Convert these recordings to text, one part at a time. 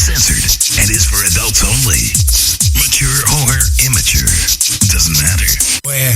censored and is for adults only. Mature or immature, doesn't matter. Wear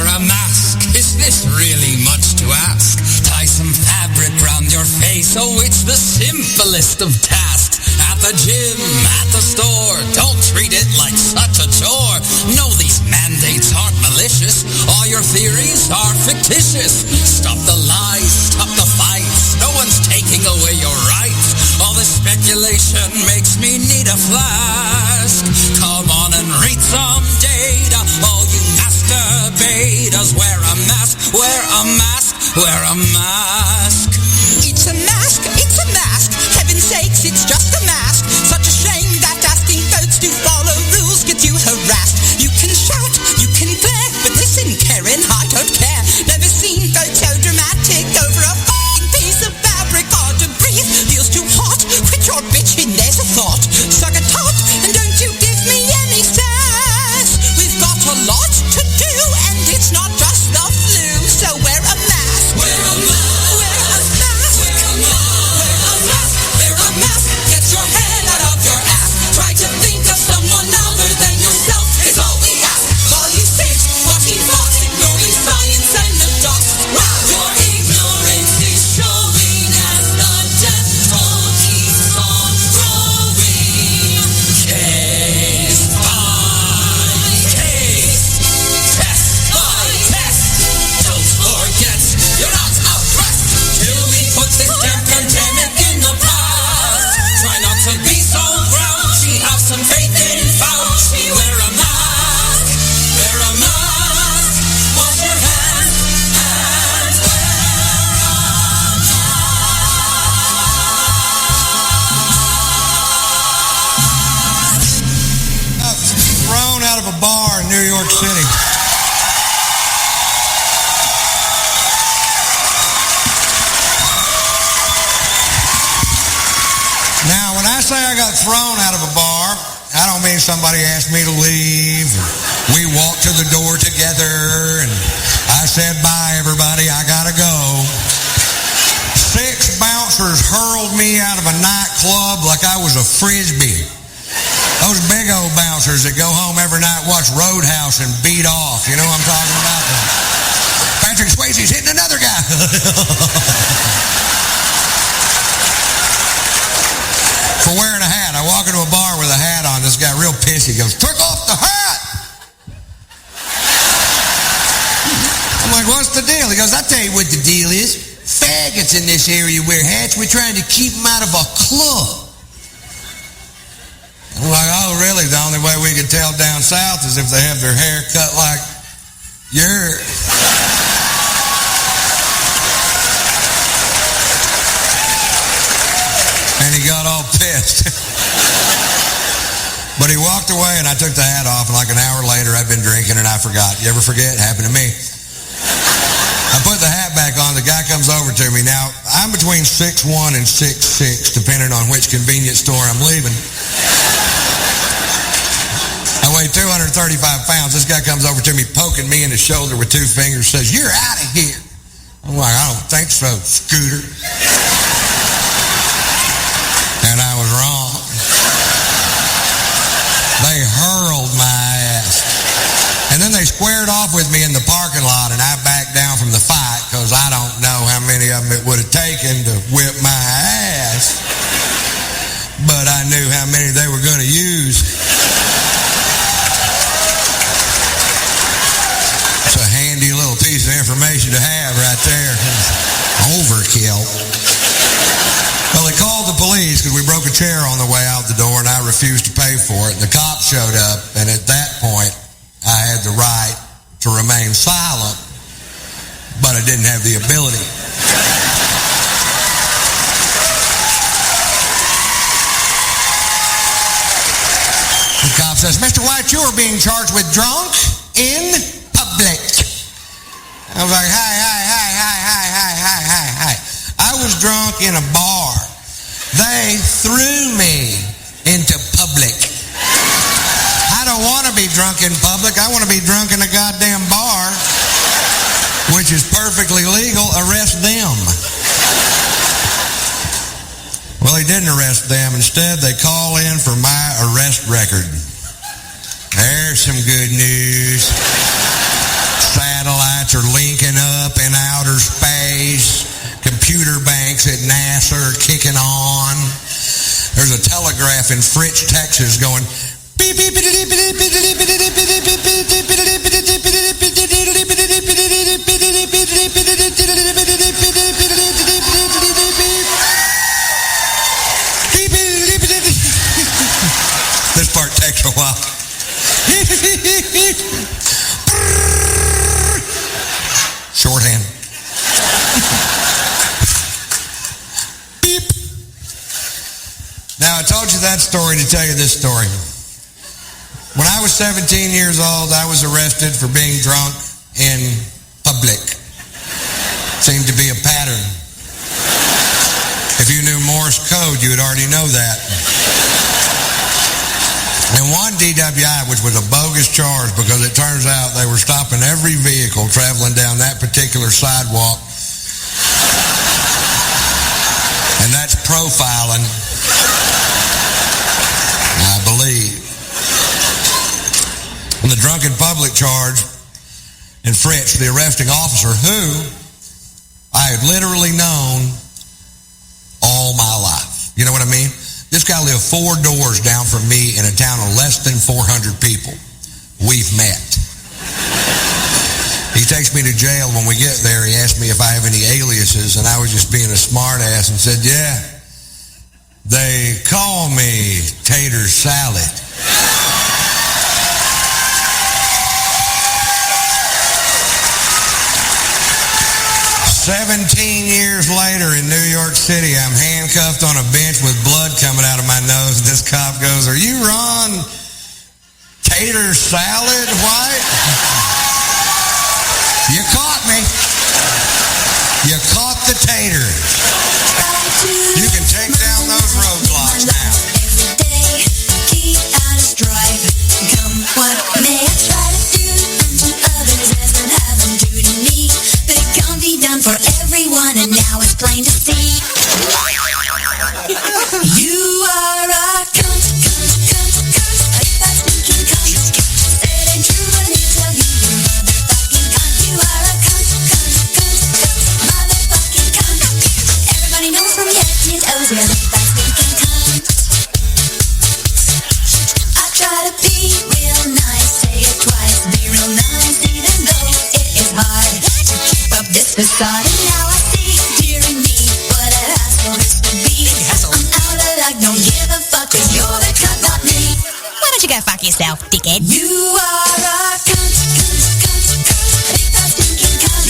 a mask. Is this really much to ask? Tie some fabric round your face. Oh, it's the simplest of tasks. At the gym, at the store, don't treat it like such a chore. No, these mandates aren't malicious. All your theories are fictitious. Stop the lies, stop the fights. No one's taking away your rights. All this speculation makes me need a flask. Come on and read some data. All you masturbators, wear a mask, wear a mask, wear a mask. It's a mask, it's a mask. Heaven's sakes, it's just a mask. Such a shame that asking folks to follow rules gets you harassed. You can shout, you can glare, but listen, Karen, I don't care. Never seen folks so dramatic over a f***ing piece of fabric. Hard to breathe, feels too hot. Quit your bitching, there's a thought. Suck a tot, and don't you give me any sass. We've got a lot to do, and it's not just the flu. So wear a mask. Wear a mask. Wear a mask. Wear a mask. Wear a mask. Wear a mask. Get your head out of your ass. Try to think of someone other than yourself. It's all we ask. While you sit, watching Fox, ignoring science and the docs. Wow, your ignorance is showing as the death toll keeps on growing. Case by case, test by test. Don't forget, you're not oppressed till we put this damn pandemic in the past. Try not to be so grouchy. Have some faith in Fauci. Wear a mask. Wear a mask. Wash your hands and wear a mask. Thrown out of a bar in New York City. Now, when I say I got thrown out of a bar, I don't mean somebody asked me to leave. We walked to the door together, and I said, bye, everybody, I gotta go. 6 bouncers hurled me out of a nightclub like I was a Frisbee. Those big old bouncers that go home every night, watch Roadhouse and beat off. You know what I'm talking about? Patrick Swayze's hitting another guy. For wearing a hat. I walk into a bar with a hat on. This guy real pissy goes, took off the hat. I'm like, what's the deal? He goes, I'll tell you what the deal is. Faggots in this area wear hats. We're trying to keep them out of a club. I'm like, oh, really? The only way we can tell down south is if they have their hair cut like yours. And he got all pissed. But he walked away, and I took the hat off, and like an hour later, I'd been drinking, and I forgot. You ever forget? It happened to me. I put the hat back on. The guy comes over to me. Now, I'm between 6'1" and 6'6", depending on which convenience store I'm leaving. I weigh 235 pounds. This guy comes over to me, poking me in the shoulder with 2 fingers, says, you're out of here. I'm like, I don't think so, Scooter. And I was wrong. They hurled my ass. And then they squared off with me in the parking lot, and I backed down from the fight because I don't know how many of them it would have taken to whip my ass. But I knew how many they were going to use. It's a handy little piece of information to have right there. Overkill. Well, they called the police because we broke a chair on the way out the door, and I refused to pay for it. And the cops showed up, and at that point, I had the right to remain silent, but I didn't have the ability. The cop says, Mr. White, you are being charged with drunk in public. I was like, hi. I was drunk in a bar. They threw me into public. I don't want to be drunk in public. I want to be drunk in a goddamn bar, which is perfectly legal. Arrest them. didn't arrest them. Instead, they call in for my arrest record. There's some good news. Satellites are linking up in outer space. Computer banks at NASA are kicking on. There's a telegraph in Fritz, Texas going beep, beep, beep, beep, beep, beep, beep, beep, beep, beep, this part takes a while. Shorthand. Beep. Now, I told you that story to tell you this story. When I was 17 years old, I was arrested for being drunk in public. Seemed to be a pattern. If you knew Morse code, you would already know that. And one DWI, which was a bogus charge because it turns out they were stopping every vehicle traveling down that particular sidewalk. And that's profiling, I believe. And the drunken public charge in Fritz, the arresting officer, who I had literally known all my life. You know what I mean? This guy lived 4 doors down from me in a town of less than 400 people. We've met. He takes me to jail. When we get there, he asked me if I have any aliases, and I was just being a smart ass and said, yeah, they call me Tater Salad. "17 years later in New York City, I'm handcuffed on a bench with blood coming out of my nose. And this cop goes, are you Ron Tater Salad White? You caught me. You caught the tater. You can take down those roadblocks now." Every day, keep out of strife. Come what may, I try to do unto others as would have them do to me. But it can't be done for everyone, and now it's plain to see. You are a cunt, cunt, cunt, cunt. A fat stinking cunt. Said ain't true, but he'll tell you you're motherfucking cunt. You are a cunt, cunt, cunt, cunt. Motherfucking cunt. Everybody knows from your head to your toes you're a fat stinking cunt. I try to be real nice, say it twice, be real nice, even though it is hard to keep up this facade. And now I see, dearie me, what a hassle this would be. I'm out of luck, don't give a fuck, 'cause you're the cunt, not me. Why don't you go fuck yourself, dickhead? You are a cunt, cunt, cunt, cunt. A big fat stinking cunt.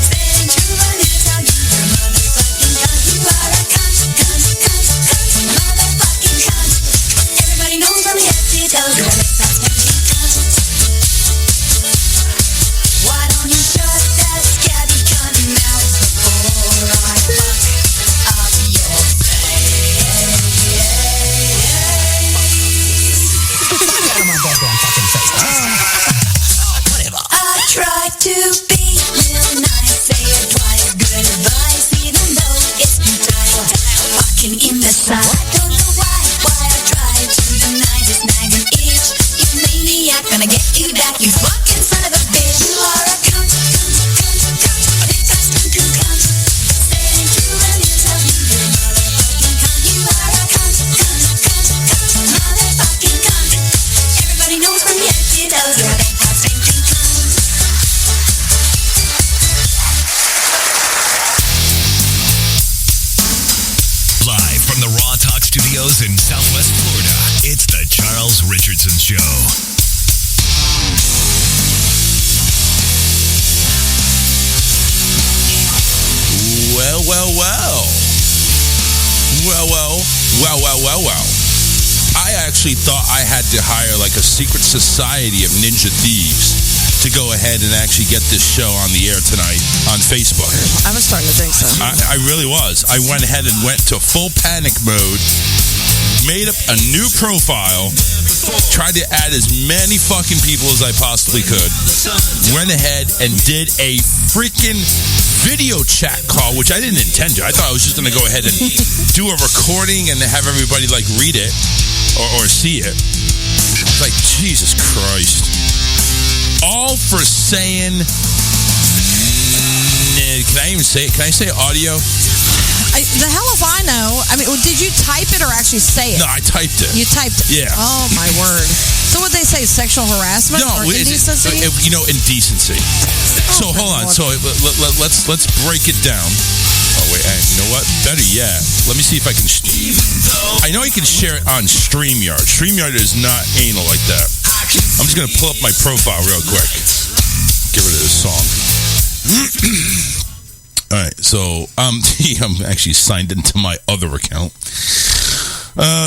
Said ain't true, but he'll tell you you're motherfucking cunt. You are a cunt, cunt, cunt, cunt. Motherfucking cunt. Everybody knows from your head to your toes you're a big fat stinking cunt. Why don't you shut that scabby cunt mouth before I fuck up your I try to be real nice, say it twice, good advice, even though it's futile. Fucking imbecile. I don't know why I try to deny this nagging itch. You maniac, gonna get you back, you fucking son of a bitch. You are a cunt, cunt, cunt, cunt. A big fat stinking cunt. Say it ain't true, but he'll tell you you're a motherfucking cunt. You are a cunt, cunt, cunt, cunt. Motherfucking cunt. Everybody knows from your head to your toes you're a big fat stinking cunt. Live from the Raw Talk Studios in Southwest Florida, it's the Charles Richardson Show. Well. I actually thought I had to hire like a secret society of ninja thieves to go ahead and actually get this show on the air tonight on Facebook. I was starting to think so. I really was. I went ahead and went to full panic mode made up a new profile, tried to add as many fucking people as I possibly could, went ahead and did a freaking video chat call, which I didn't intend to. I thought I was just going to go ahead and do a recording and have everybody like read it or see it. It's like, Jesus Christ. All for saying, can I even say it? Can I say audio? The hell if I know. I mean, did you type it or actually say it? No, I typed it. You typed it? Yeah. Oh, my word. So what they say, sexual harassment or indecency? Indecency. So hold on. So let's break it down. Oh, wait. You know what? Better yet. Let me see if I can... I know you can share it on StreamYard. StreamYard is not anal like that. I'm just going to pull up my profile real quick. Get rid of this song. All right, so I'm actually signed into my other account.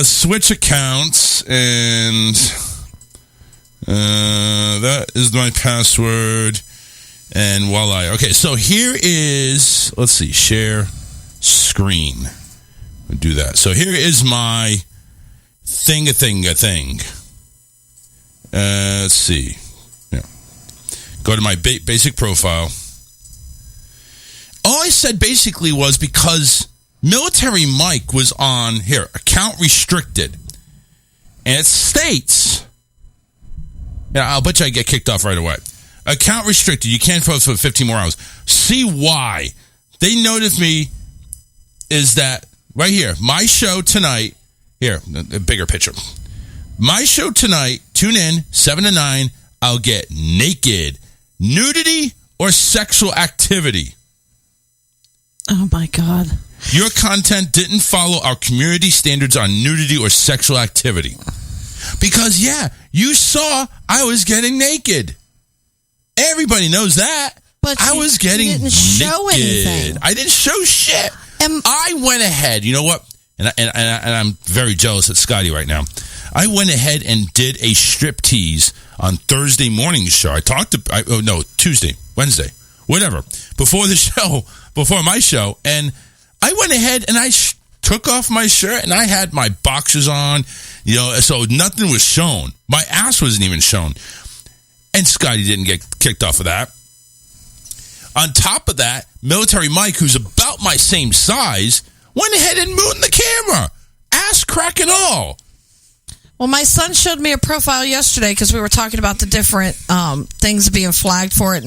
Switch accounts, and that is my password. And voila. Okay, so here is, let's see, share screen. We'll do that. So here is my thing. Let's see. Yeah. Go to my basic profile. All I said basically was because Military Mike was on here, account restricted. And it states, I'll bet you I get kicked off right away. Account restricted. You can't post for 15 more hours. See why. They noticed me is that right here, my show tonight. Here, a bigger picture. My show tonight, tune in, 7 to 9. I'll get naked, nudity, or sexual activity. Oh, my God. Your content didn't follow our community standards on nudity or sexual activity. Because, yeah, you saw I was getting naked. Everybody knows that. But I was getting you didn't show naked. anything. I didn't show shit. I went ahead. You know what? And I'm very jealous at Scotty right now. I went ahead and did a striptease on Thursday morning's show. Tuesday, Wednesday, whatever. Before the show, before my show. And I went ahead and I took off my shirt and I had my boxers on, so nothing was shown. My ass wasn't even shown. And Scotty didn't get kicked off of that. On top of that, Military Mike, who's about my same size, went ahead and moved the camera. Ass crack and all. Well, my son showed me a profile yesterday because we were talking about the different things being flagged for it.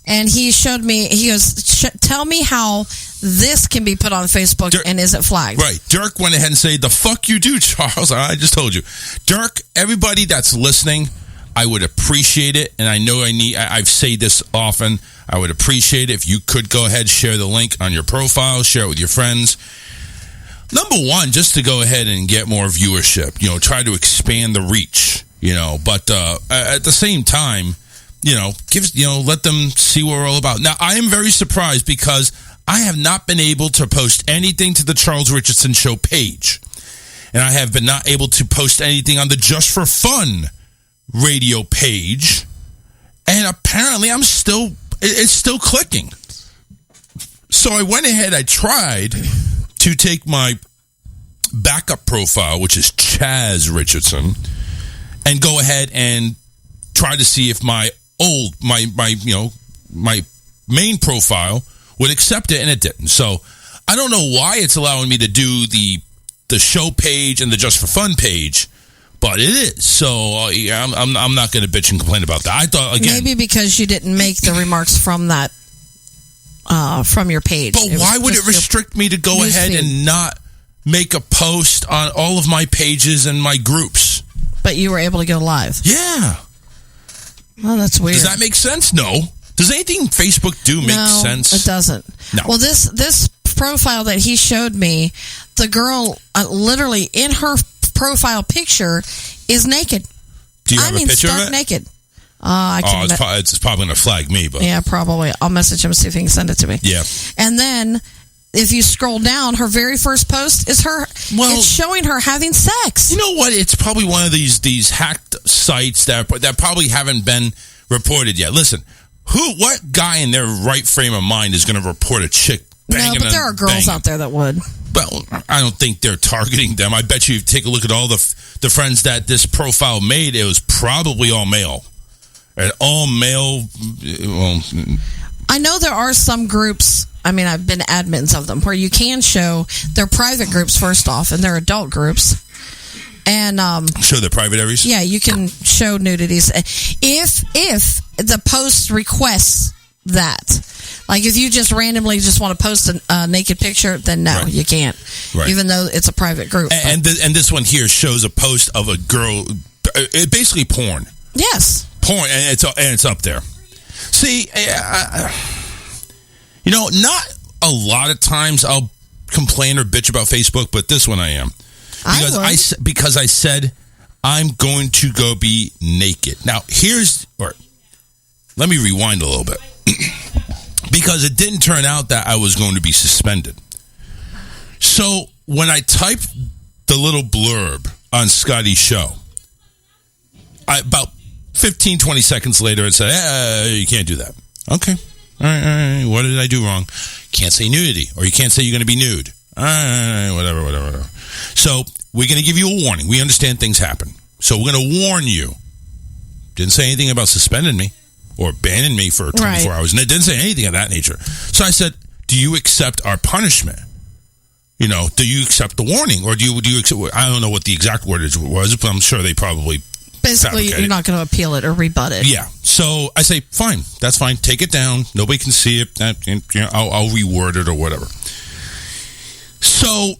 And he showed me, he goes, tell me how this can be put on Facebook and is it flagged? Right. Dirk went ahead and said, the fuck you do, Charles. I just told you. Dirk, everybody that's listening, I would appreciate it. And I know I've said this often. I would appreciate it if you could go ahead, share the link on your profile, share it with your friends. Number one, just to go ahead and get more viewership, try to expand the reach, but at the same time, let them see what we're all about. Now, I am very surprised because I have not been able to post anything to the Charles Richardson Show page. And I have been not able to post anything on the Just for Fun radio page. And apparently it's still clicking. So I went ahead, I tried to take my backup profile, which is Chaz Richardson, and go ahead and try to see if my main profile would accept it, and it didn't. So I don't know why it's allowing me to do the show page and the Just for Fun page, but it is. So I'm not going to bitch and complain about that. I thought, again, maybe because you didn't make the remarks from that from your page. But why would it restrict me to go ahead and not make a post on all of my pages and my groups? But you were able to go live. Yeah. Well, that's weird. Does that make sense? No. Does anything Facebook do make sense? It doesn't. No. Well, this profile that he showed me, the girl literally in her profile picture is naked. Do you have a picture stark of it? naked. It's probably going to flag me, but yeah, probably. I'll message him and see if he can send it to me. Yeah. And then if you scroll down, her very first post is her. It's showing her having sex. You know what? It's probably one of these hacked sites that probably haven't been reported yet. Listen, what guy in their right frame of mind is going to report a chick banging. No, but there are girls out there that would. Well, I don't think they're targeting them. I bet you take a look at all the friends that this profile made, it was probably all male. And all male, well... I know there are some groups, I mean, I've been admins of them, where you can show their private groups first off, and their adult groups. And show the private areas? Yeah, you can show nudities if the post requests that. Like if you just randomly just want to post a naked picture, then no, you can't. Right. Even though it's a private group. And this one here shows a post of a girl, basically porn. Yes, porn, and it's up there. See, not a lot of times I'll complain or bitch about Facebook, but this one I am. Because I said I'm going to go be naked. Now, let me rewind a little bit. Because it didn't turn out that I was going to be suspended. So, when I typed the little blurb on Scotty's show, about 15, 20 seconds later, it said, you can't do that. Okay. All right. What did I do wrong? Can't say nudity, or you can't say you're going to be nude. Whatever. So, we're going to give you a warning. We understand things happen. So, we're going to warn you. Didn't say anything about suspending me or banning me for 24 hours. And it didn't say anything of that nature. So, I said, do you accept our punishment? Do you accept the warning? Or do you accept, I don't know what the exact wordage was, but I'm sure they probably... Basically, you're not going to appeal it or rebut it. Yeah. So I say, fine. That's fine. Take it down. Nobody can see it. I'll reword it or whatever. So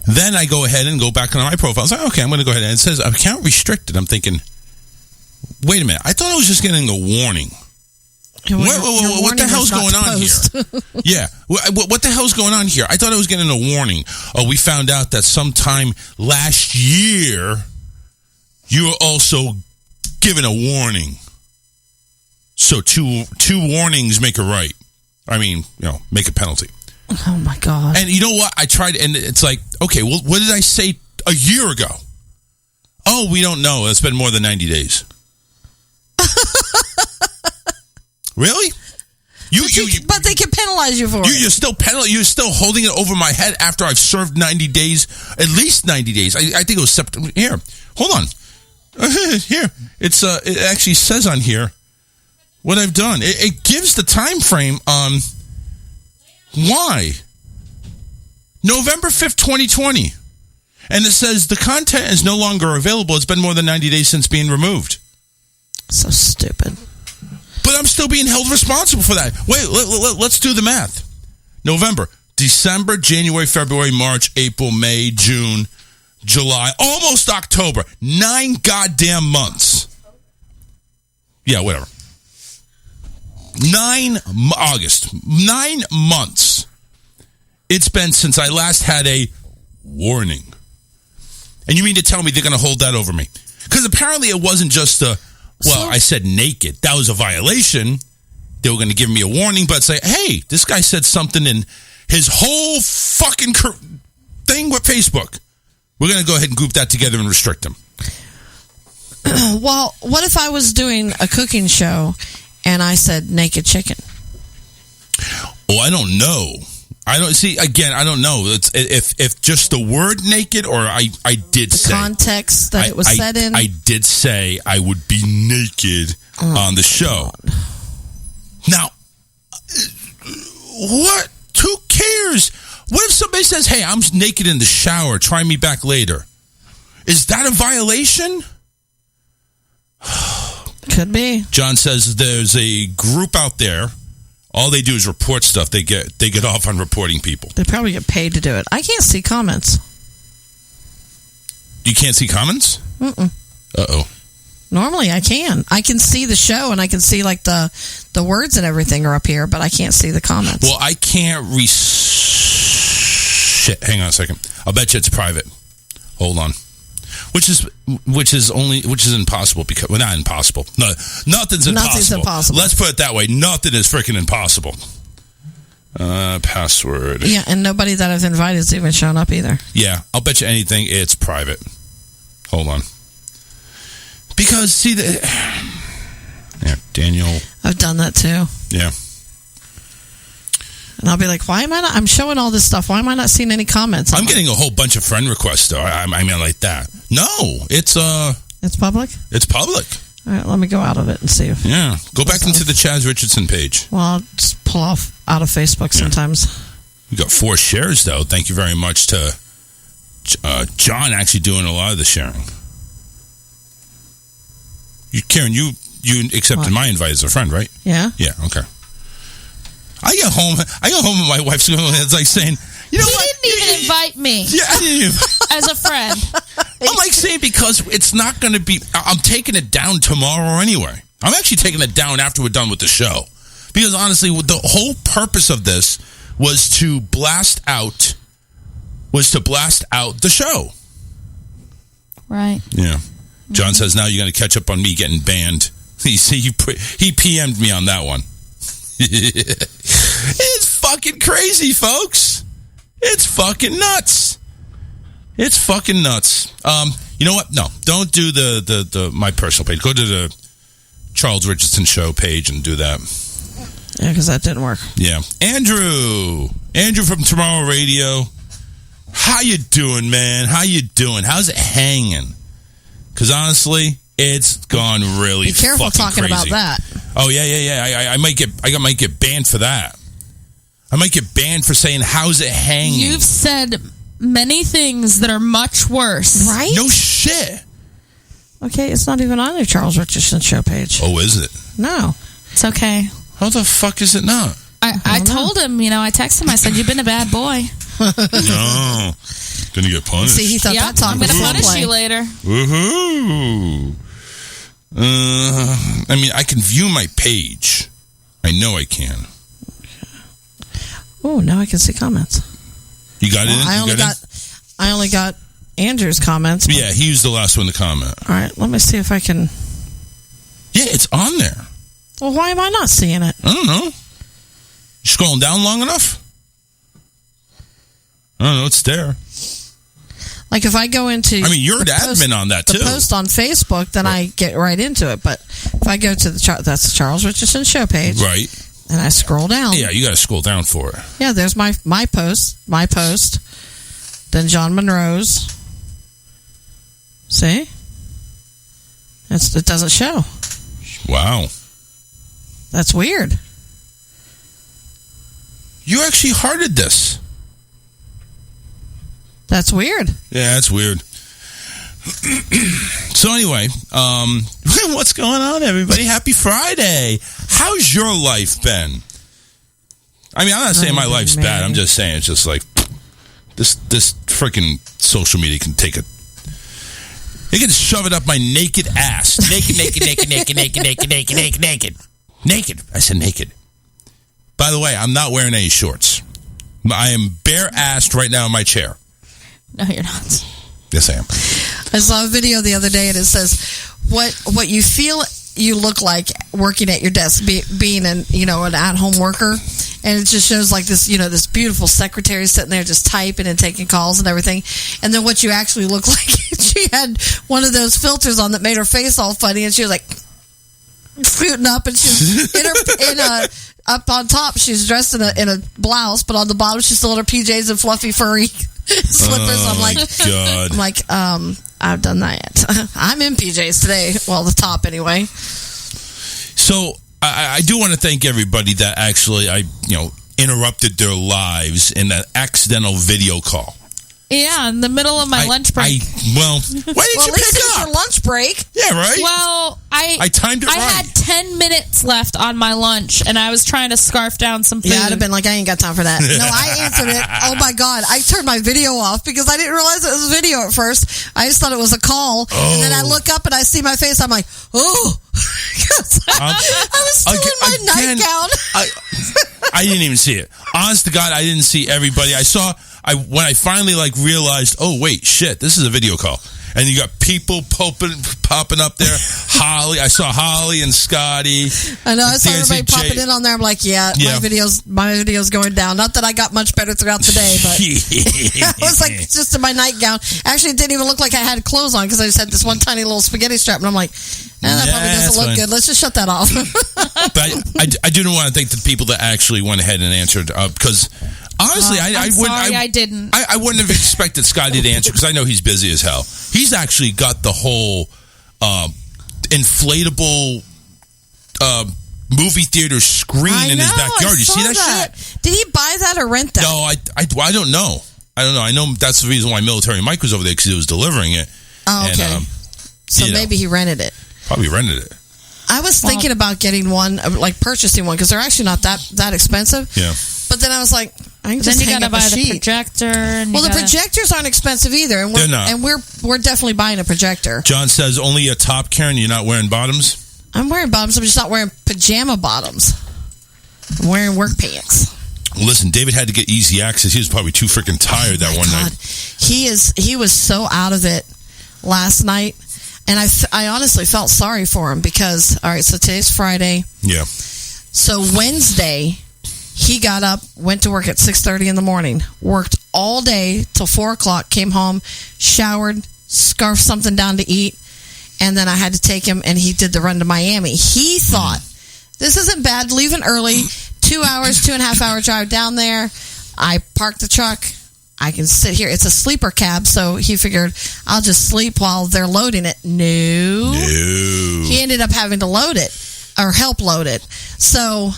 then I go ahead and go back on my profile. I was like, okay, I'm going to go ahead. And it says account restricted. I'm thinking, wait a minute. I thought I was just getting a warning. What the hell's going on here? Yeah. What the hell's going on here? I thought I was getting a warning. Oh, we found out that sometime last year... you were also given a warning. So two warnings make a right. I mean, make a penalty. Oh, my God. And you know what? I tried, and it's like, okay, well, what did I say a year ago? Oh, we don't know. It's been more than 90 days. Really? But they can penalize you for it. You're still You're still holding it over my head after I've served 90 days, at least 90 days. I think it was September. Here, hold on. Here, it actually says on here what I've done. It gives the time frame on why. November 5th, 2020. And it says the content is no longer available. It's been more than 90 days since being removed. So stupid. But I'm still being held responsible for that. Wait, let's do the math. November, December, January, February, March, April, May, June, July, almost October. 9 goddamn months. Yeah, whatever. August. 9 months. It's been since I last had a warning. And you mean to tell me they're going to hold that over me? Because apparently it wasn't just I said naked. That was a violation. They were going to give me a warning, but say, hey, this guy said something in his whole fucking thing with Facebook. We're going to go ahead and group that together and restrict them. Well, what if I was doing a cooking show and I said naked chicken? Oh, I don't know. I don't know. It's if just the word naked, or I did say. The context that it was said in. I did say I would be naked on the show. God. Now, what? Who cares? What if somebody says, hey, I'm naked in the shower, try me back later? Is that a violation? Could be. John says there's a group out there. All they do is report stuff. They get off on reporting people. They probably get paid to do it. I can't see comments. You can't see comments? Mm-mm. Uh-oh. Normally I can. I can see the show and I can see like the words and everything are up here, but I can't see the comments. Well, I can't Shit, hang on a second. I'll bet you it's private. Hold on. Which is impossible because not impossible. No, nothing's impossible. Nothing's impossible. Let's put it that way. Nothing is freaking impossible. Password. Yeah, and nobody that I've invited has even shown up either. Yeah, I'll bet you anything it's private. Hold on. Because see Daniel. I've done that too. Yeah. And I'll be like, why am I not? I'm showing all this stuff. Why am I not seeing any comments? I'm getting a whole bunch of friend requests, though. I mean, like that. No, it's public? It's public. All right, let me go out of it and see. Yeah. Go back into the Chaz Richardson page. Well, I'll just pull off out of Facebook sometimes. We got 4 shares, though. Thank you very much to John actually doing a lot of the sharing. Karen, you accepted my invite as a friend, right? Yeah. Yeah, okay. I got home and my wife's like saying, you know what? He didn't even invite me. Yeah, I didn't even. As a friend. I'm like saying because it's not going to be, I'm taking it down tomorrow anyway. I'm actually taking it down after we're done with the show. Because honestly, the whole purpose of this was to blast out the show. Right. Yeah. John says now you're going to catch up on me getting banned. He PM'd me on that one. It's fucking crazy, folks. It's fucking nuts. It's fucking nuts. You know what? No, don't do the my personal page. Go to the Charles Richardson Show page and do that. Yeah, because that didn't work. Yeah. Andrew from Tomorrow Radio. How you doing, man? How you doing? How's it hanging? Because honestly, it's gone really Be careful fucking talking crazy. about that. Oh yeah. I might get banned for that. I might get banned for saying how's it hanging. You've said many things that are much worse. Right? No shit. Okay, it's not even on the Charles Richardson Show page. Oh, is it? No. It's okay. How the fuck is it not? I told him, I texted him, I said, you've been a bad boy. No. Gonna get punished. See, he thought that talk I'm was going to punish foreplay. you later. Woohoo. I mean, I can view my page. I know I can. Oh, now I can see comments. You got it in? I only got Andrew's comments. Yeah, he was the last one to comment. All right, let me see if I can. Yeah, it's on there. Well, why am I not seeing it? I don't know. You scrolling down long enough? I don't know. It's there. Like if I go into... I mean, you're the admin on that, too. The post on Facebook, then I get right into it. But if I go to that's the Charles Richardson Show page. Right. And I scroll down. Yeah, you got to scroll down for it. Yeah, there's my post. Then John Monroe's. See? It doesn't show. Wow. That's weird. You actually hearted this. That's weird. Yeah, that's weird. So anyway, what's going on, everybody? Happy Friday. How's your life been? I mean, I'm not saying my life's bad. I'm just saying it's just like this freaking social media can take it. They can shove it up my naked ass. Naked. I said naked. By the way, I'm not wearing any shorts. I am bare-assed right now in my chair. No, you're not. Yes, I am. I saw a video the other day, and it says what you feel you look like working at your desk, being an at-home worker, and it just shows like this this beautiful secretary sitting there just typing and taking calls and everything, and then what you actually look like. She had one of those filters on that made her face all funny, and she was like scooting up, and she was up on top. She's dressed in a blouse, but on the bottom she's still in her PJs and fluffy furry slippers. Oh, I'm like, I've done that. I'm in PJs today. Well, the top anyway. So I do want to thank everybody that actually interrupted their lives in an accidental video call. Yeah, in the middle of my lunch break. Why did you at least pick it was up? your lunch break. Yeah, right? Well, I timed it right. I had 10 minutes left on my lunch, and I was trying to scarf down some food. Yeah, I'd have been like, I ain't got time for that. No, I answered it. Oh, my God. I turned my video off because I didn't realize it was video at first. I just thought it was a call. Oh. And then I look up and I see my face. I'm like, oh. I was still in my nightgown. I didn't even see it. Honest to God, I didn't see everybody. When I finally realized, oh, wait, shit, this is a video call. And you got people popping up there. Holly, I saw Holly and Scotty. I know. I saw everybody popping in on there. I'm like, my video's going down. Not that I got much better throughout the day, but I was like just in my nightgown. Actually, it didn't even look like I had clothes on because I just had this one tiny little spaghetti strap, and I'm like, that probably doesn't look good. Let's just shut that off. But I do want to thank the people that actually went ahead and answered because honestly, I didn't. I wouldn't have expected Scotty to answer because I know he's busy as hell. He's actually got the whole inflatable movie theater screen in his backyard. You see that shit? Did he buy that or rent that? No, I don't know. I don't know. I know that's the reason why Military Mike was over there because he was delivering it. Oh, okay. And, so maybe he rented it. Probably rented it. I was thinking about getting one, like purchasing one, because they're actually not that expensive. Yeah. But then I was like, I can just then you hang gotta up buy a sheet. the projector. And well, the projectors aren't expensive either, and They're not. And we're definitely buying a projector. John says only a top, Karen. You're not wearing bottoms. I'm wearing bottoms. I'm just not wearing pajama bottoms. I'm wearing work pants. Listen, David had to get easy access. He was probably too freaking tired that one night. He was so out of it last night. And I honestly felt sorry for him because, all right, so today's Friday. Yeah. So Wednesday, he got up, went to work at 6:30 in the morning, worked all day till 4 o'clock, came home, showered, scarfed something down to eat, and then I had to take him, and he did the run to Miami. He thought, this isn't bad, leaving early, 2 hours, 2.5 hour drive down there. I parked the truck. I can sit here. It's a sleeper cab, so he figured I'll just sleep while they're loading it. No. He ended up having to load it or help load it. So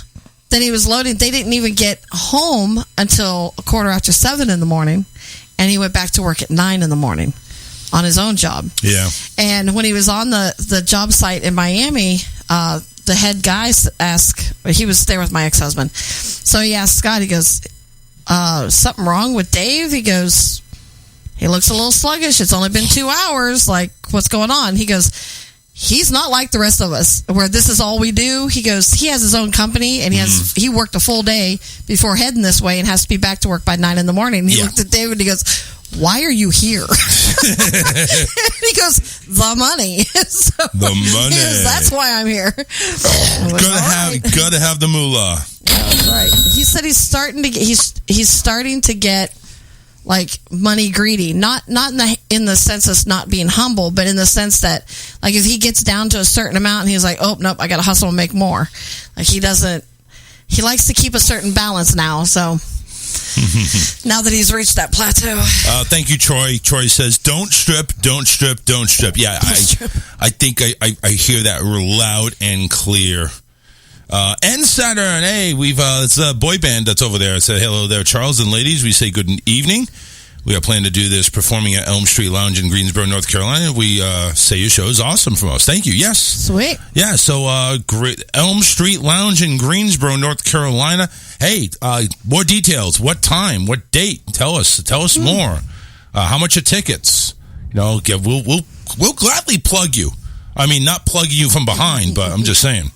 then he was loading. They didn't even get home until 7:15 in the morning, and he went back to work at 9 in the morning on his own job. Yeah. And when he was on the job site in Miami, the head guy asked, he was there with my ex-husband, so he asked Scott, he goes, something wrong with Dave? He goes, he looks a little sluggish. It's only been 2 hours. Like, what's going on? He goes, he's not like the rest of us where this is all we do. He goes, he has his own company and he worked a full day before heading this way and has to be back to work by 9 in the morning. He looked at David and he goes, why are you here? He goes, the money. So the money. Goes, that's why I'm here. Gotta have the moolah. That's right. He said he's starting to get like money greedy. Not in the sense of not being humble, but in the sense that like if he gets down to a certain amount and he's like, oh nope, I gotta hustle and make more. Like he likes to keep a certain balance now, so now that he's reached that plateau. Thank you, Troy. Troy says, don't strip. Yeah, I think I hear that loud and clear. And Saturn, hey, it's a boy band that's over there. I said, hello there, Charles and ladies. We say good evening. We are planning to do this performing at Elm Street Lounge in Greensboro, North Carolina. We say your show is awesome from us. Thank you. Yes. Sweet. Yeah, so great. Elm Street Lounge in Greensboro, North Carolina. Hey, more details. What time? What date? Tell us more. How much are tickets? You know, we'll gladly plug you. I mean, not plug you from behind, but I'm just saying.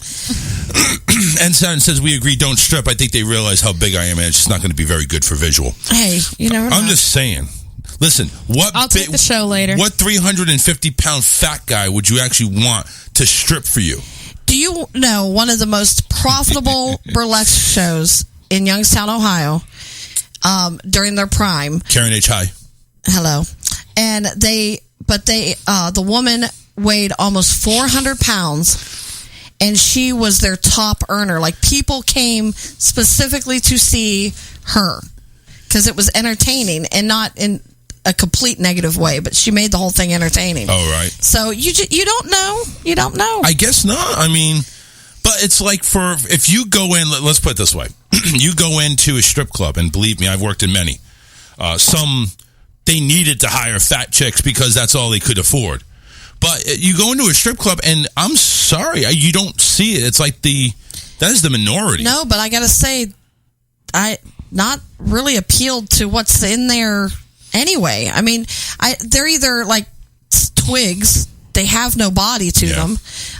And Saturn says, we agree, don't strip. I think they realize how big I am, and it's just not going to be very good for visual. Hey, you never know. I'm just saying. Listen, I'll take the show later. What 350-pound fat guy would you actually want to strip for you? Do you know one of the most profitable burlesque shows in Youngstown, Ohio, during their prime? Karen H. High. Hello. And the woman weighed almost 400 pounds, and she was their top earner. Like, people came specifically to see her because it was entertaining, and not in a complete negative way, but she made the whole thing entertaining. Oh, right. So you don't know. You don't know. I guess not. I mean, but it's like if you go in, let's put it this way. You go into a strip club, and believe me, I've worked in many. They needed to hire fat chicks because that's all they could afford. But you go into a strip club, and I'm sorry, you don't see it. It's like that is the minority. No, but I got to say, I not really appealed to what's in there anyway. I mean, they're either like twigs; they have no body to them.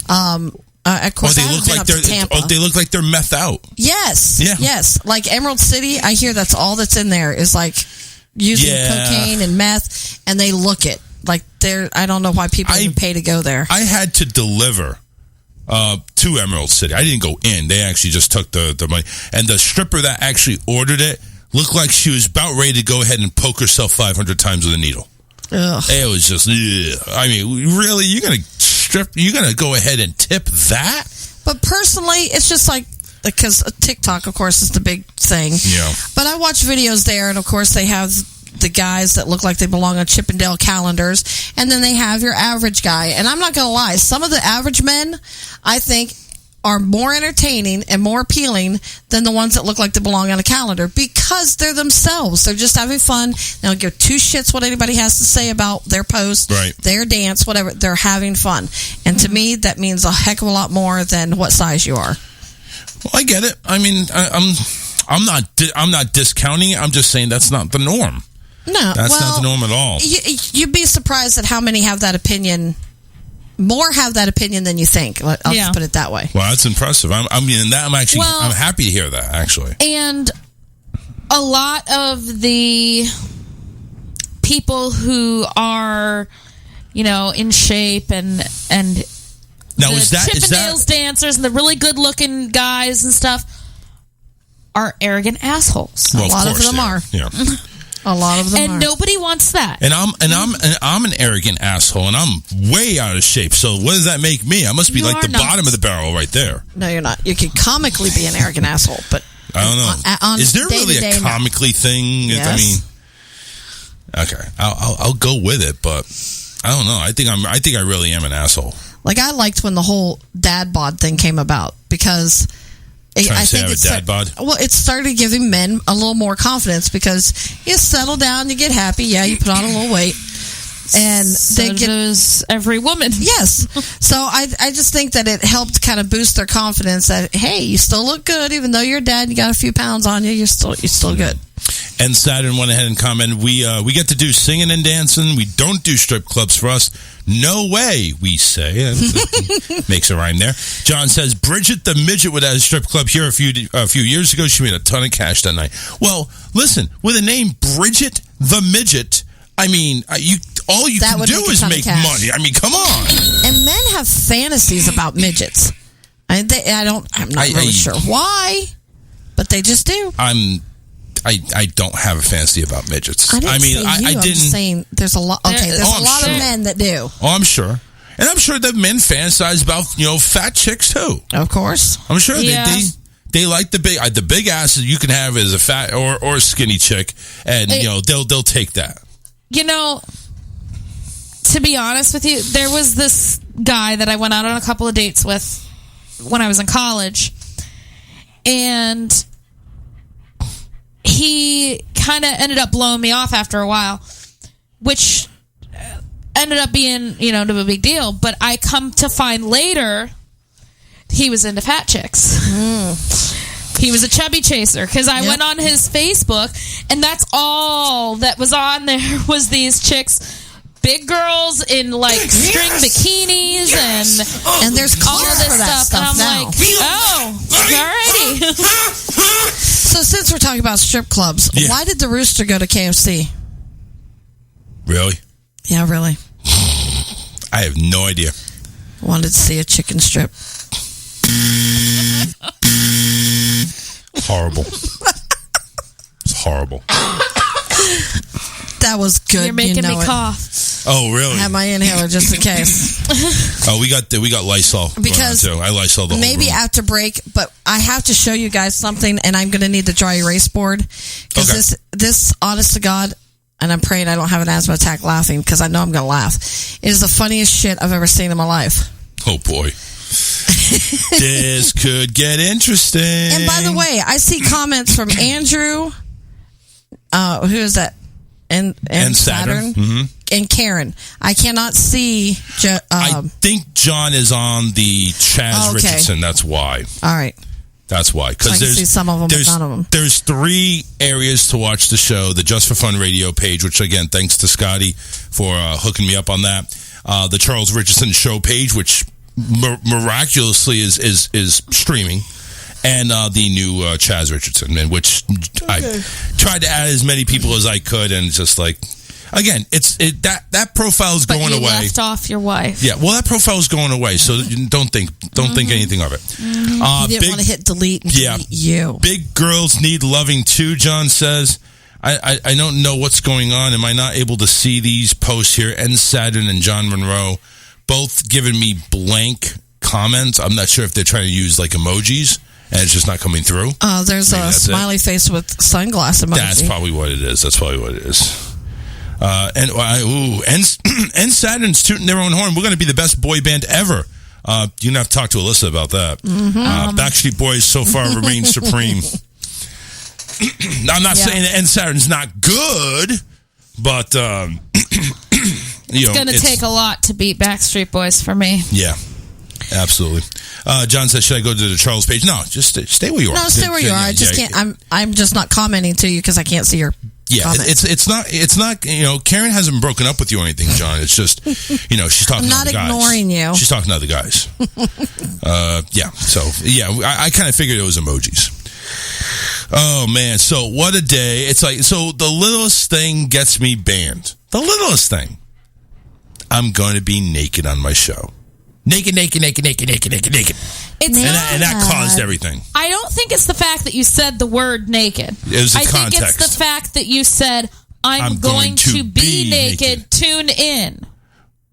Of course, they look like they're meth out. Yes, yeah. Yes. Like Emerald City, I hear that's all that's in there is like using cocaine and meth, and they look it. Like, I don't know why people even pay to go there. I had to deliver to Emerald City. I didn't go in. They actually just took the money. And the stripper that actually ordered it looked like she was about ready to go ahead and poke herself 500 times with a needle. Ugh. It was just, I mean, really? You're going to strip? You're going to go ahead and tip that? But personally, it's just like, because TikTok, of course, is the big thing. Yeah. But I watch videos there, and of course, they have the guys that look like they belong on Chippendale calendars, and then they have your average guy. And I'm not going to lie, some of the average men, I think, are more entertaining and more appealing than the ones that look like they belong on a calendar, because they're themselves. They're just having fun. They don't give two shits what anybody has to say about their post, their dance, whatever. They're having fun. And to me, that means a heck of a lot more than what size you are. Well, I get it. I mean, I'm not discounting it. I'm just saying that's not the norm. No, that's not the norm at all. You'd be surprised at how many have that opinion. More have that opinion than you think. I'll just put it that way. Well, that's impressive. I'm happy to hear that, actually. And a lot of the people who are, in shape and now, the Chippendales dancers and the really good-looking guys and stuff are arrogant assholes. Well, a lot of them are. Yeah. A lot of them and are. nobody wants that. And I'm an arrogant asshole, and I'm way out of shape. So what does that make me? I must be like the bottom of the barrel right there. No, you're not. You could comically be an arrogant asshole, but I don't know. Is there really a comically thing? Yes. I mean, okay, I'll go with it, but I don't know. I think I really am an asshole. Like, I liked when the whole dad bod thing came about, because I think it's dad bod. Well, it started giving men a little more confidence, because you settle down, you get happy, you put on a little weight, and so does every woman. Yes. So I just think that it helped kind of boost their confidence that, hey, you still look good, even though you're a dad, you got a few pounds on you, you're still good. And Saturn went ahead and commented, we get to do singing and dancing. We don't do strip clubs for us. No way, we say. Makes a rhyme there. John says, Bridget the Midget would have a strip club here a few years ago. She made a ton of cash that night. Well, listen, with a name Bridget the Midget, I mean, all you can do is make money. I mean, come on. And men have fantasies about midgets. I'm not really sure why, but they just do. I don't have a fantasy about midgets. I didn't. I'm just saying there's a lot. Okay, there's a lot of men that do. Oh, I'm sure. And I'm sure that men fantasize about, fat chicks too. Of course. I'm sure they like the big asses you can have as a fat or a skinny chick, and they'll take that. To be honest with you, there was this guy that I went out on a couple of dates with when I was in college, and he kind of ended up blowing me off after a while, which ended up being, no big deal. But I come to find later he was into fat chicks. He was a chubby chaser, because I went on his Facebook, and that's all that was on there was these chicks. Big girls in string bikinis and there's all of this for that stuff. And I'm now. like, alrighty. So since we're talking about strip clubs, why did the Rooster go to KFC? Really? Yeah, really. I have no idea. Wanted to see a chicken strip. Horrible. It's horrible. That was good. You're making me cough. Oh, really? I have my inhaler just in case. Oh, we got Lysol. Because I Lysol the whole maybe room. after break, but I have to show you guys something, and I'm going to need the dry erase board, because this, honest to God, and I'm praying I don't have an asthma attack laughing, because I know I'm going to laugh. It is the funniest shit I've ever seen in my life. Oh boy. This could get interesting. And by the way, I see comments from Andrew. Who is that? And Saturn. Mm-hmm. And Karen. I cannot see. I think John is on the Chaz Richardson. That's why. All right. That's why. Because I can see some of them, but none of them. There's 3 areas to watch the show. The Just for Fun radio page, which again, thanks to Scotty for hooking me up on that. The Charles Richardson show page, which miraculously is streaming. And the new Chaz Richardson, which I tried to add as many people as I could, and just again, that profile is going you away. Left off your wife. Yeah, well, that profile is going away, so don't think anything of it. You didn't want to hit delete. And delete you. Big girls need loving too. John says. I don't know what's going on. Am I not able to see these posts here? And Saturn and John Monroe both giving me blank comments. I'm not sure if they're trying to use like emojis and it's just not coming through. There's a smiley face with sunglass emoji. That's probably what it is. And Saturn's tooting their own horn. We're going to be the best boy band ever. You're going to have to talk to Alyssa about that. Backstreet Boys so far remain supreme. I'm not saying that N Saturn's not good, but it's going to take a lot to beat Backstreet Boys for me. Yeah, absolutely. John says, "Should I go to the Charles page?" No, just stay where you are. No, stay where you are. I just can't. I'm just not commenting to you because I can't see your. Comments. It's not. Karen hasn't broken up with you or anything, John. It's just she's talking. I'm not to other guys. ignoring you. She's talking to other guys. I kind of figured it was emojis. Oh, man. So, what a day. It's like, so the littlest thing gets me banned. The littlest thing. I'm going to be naked on my show. Naked. And that caused everything. I don't think it's the fact that you said the word naked. It was the context. I think it's the fact that you said, I'm going to be naked. Tune in.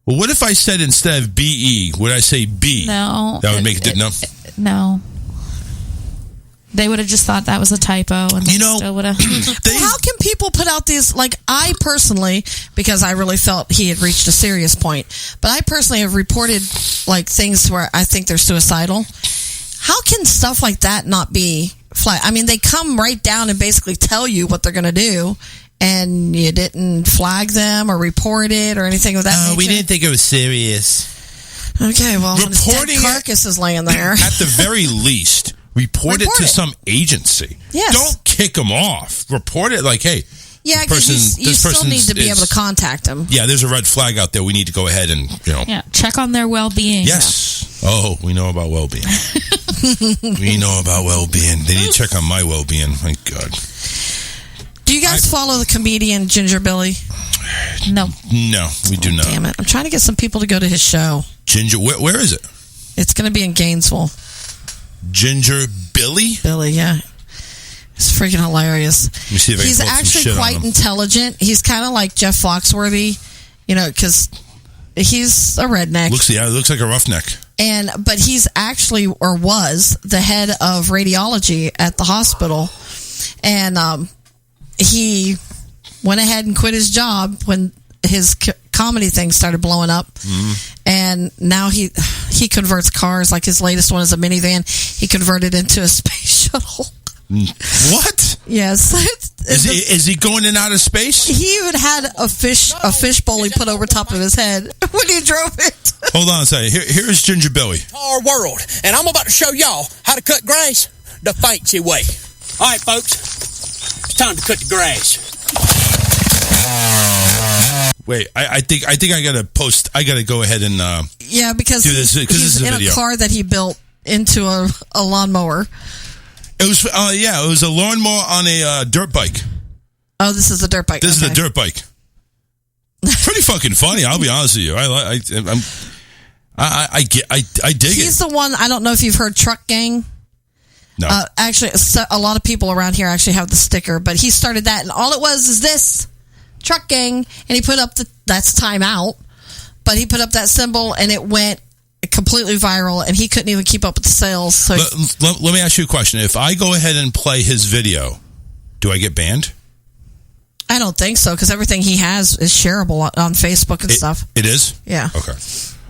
Well, what if I said instead of B-E, would I say B? No. That would make it, no? No. They would have just thought that was a typo, and still would have. How can people put out these? Like, I personally, because I really felt he had reached a serious point, but I personally have reported like things where I think they're suicidal. How can stuff like that not be flagged? I mean, they come right down and basically tell you what they're going to do, and you didn't flag them or report it or anything of that nature. We didn't think it was serious. Okay, well, his dead carcass is laying there. At the very least. Report it to some agency. Yes. Don't kick them off. Report it like, hey. Yeah, because you still need to be able to contact them. Yeah, there's a red flag out there. We need to go ahead and, check on their well-being. Yes. Yeah. Oh, we know about well-being. We know about well-being. They need to check on my well-being. My God. Do you guys follow the comedian Ginger Billy? No. No, we do not. Damn it. I'm trying to get some people to go to his show. Ginger, where is it? It's going to be in Gainesville. Ginger Billy? Billy, yeah. It's freaking hilarious. Let me see if I He's can pull some actually shit quite on him. intelligent. He's kind of like Jeff Foxworthy, because he's a redneck. Looks like a roughneck. But he's actually, or was, the head of radiology at the hospital. And he went ahead and quit his job when his comedy thing started blowing up. And now he converts cars. Like his latest one is a minivan. He converted into a space shuttle. What? Yes. Is he going in and out of space? He even had a fish bowl he put over top of his head when he drove it. Hold on a second. Here's Ginger Billy. Our world, and I'm about to show y'all how to cut grass the fancy way. All right, folks, it's time to cut the grass. Wait, I think I gotta post. I gotta go ahead and because do this because this is a video. A car that he built into a lawnmower. It was it was a lawnmower on a dirt bike. Oh, this is a dirt bike. This is a dirt bike. Pretty fucking funny. I'll be honest with you. I dig it. He's the one. I don't know if you've heard Truck Gang. No. Actually, a lot of people around here actually have the sticker, but he started that, and all it was is this. Truck Gang, and he put up that's time out, but he put up that symbol and it went completely viral, and he couldn't even keep up with the sales. So let me ask you a question. If I go ahead and play his video, do I get banned? I don't think so, because everything he has is shareable on Facebook and stuff. It is? Yeah. Okay.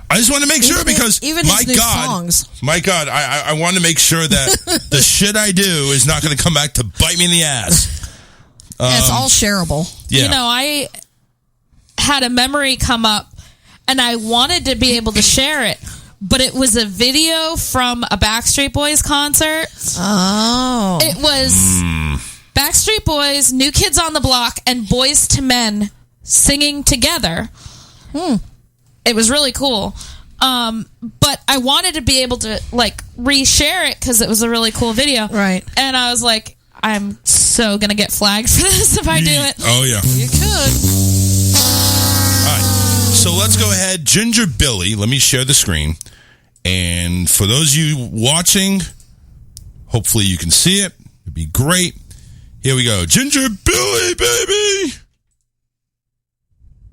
I just want to make sure because even his new songs. My God, I want to make sure that the shit I do is not going to come back to bite me in the ass. It's all shareable. Yeah. I had a memory come up, and I wanted to be able to share it, but it was a video from a Backstreet Boys concert. Oh. It was Backstreet Boys, New Kids on the Block, and Boyz II Men singing together. It was really cool. But I wanted to be able to, reshare it because it was a really cool video. Right. And I was like, I'm so going to get flagged for this if I do it. Oh, yeah. You could. So let's go ahead. Ginger Billy. Let me share the screen. And for those of you watching, hopefully you can see it. It'd be great. Here we go. Ginger Billy, baby.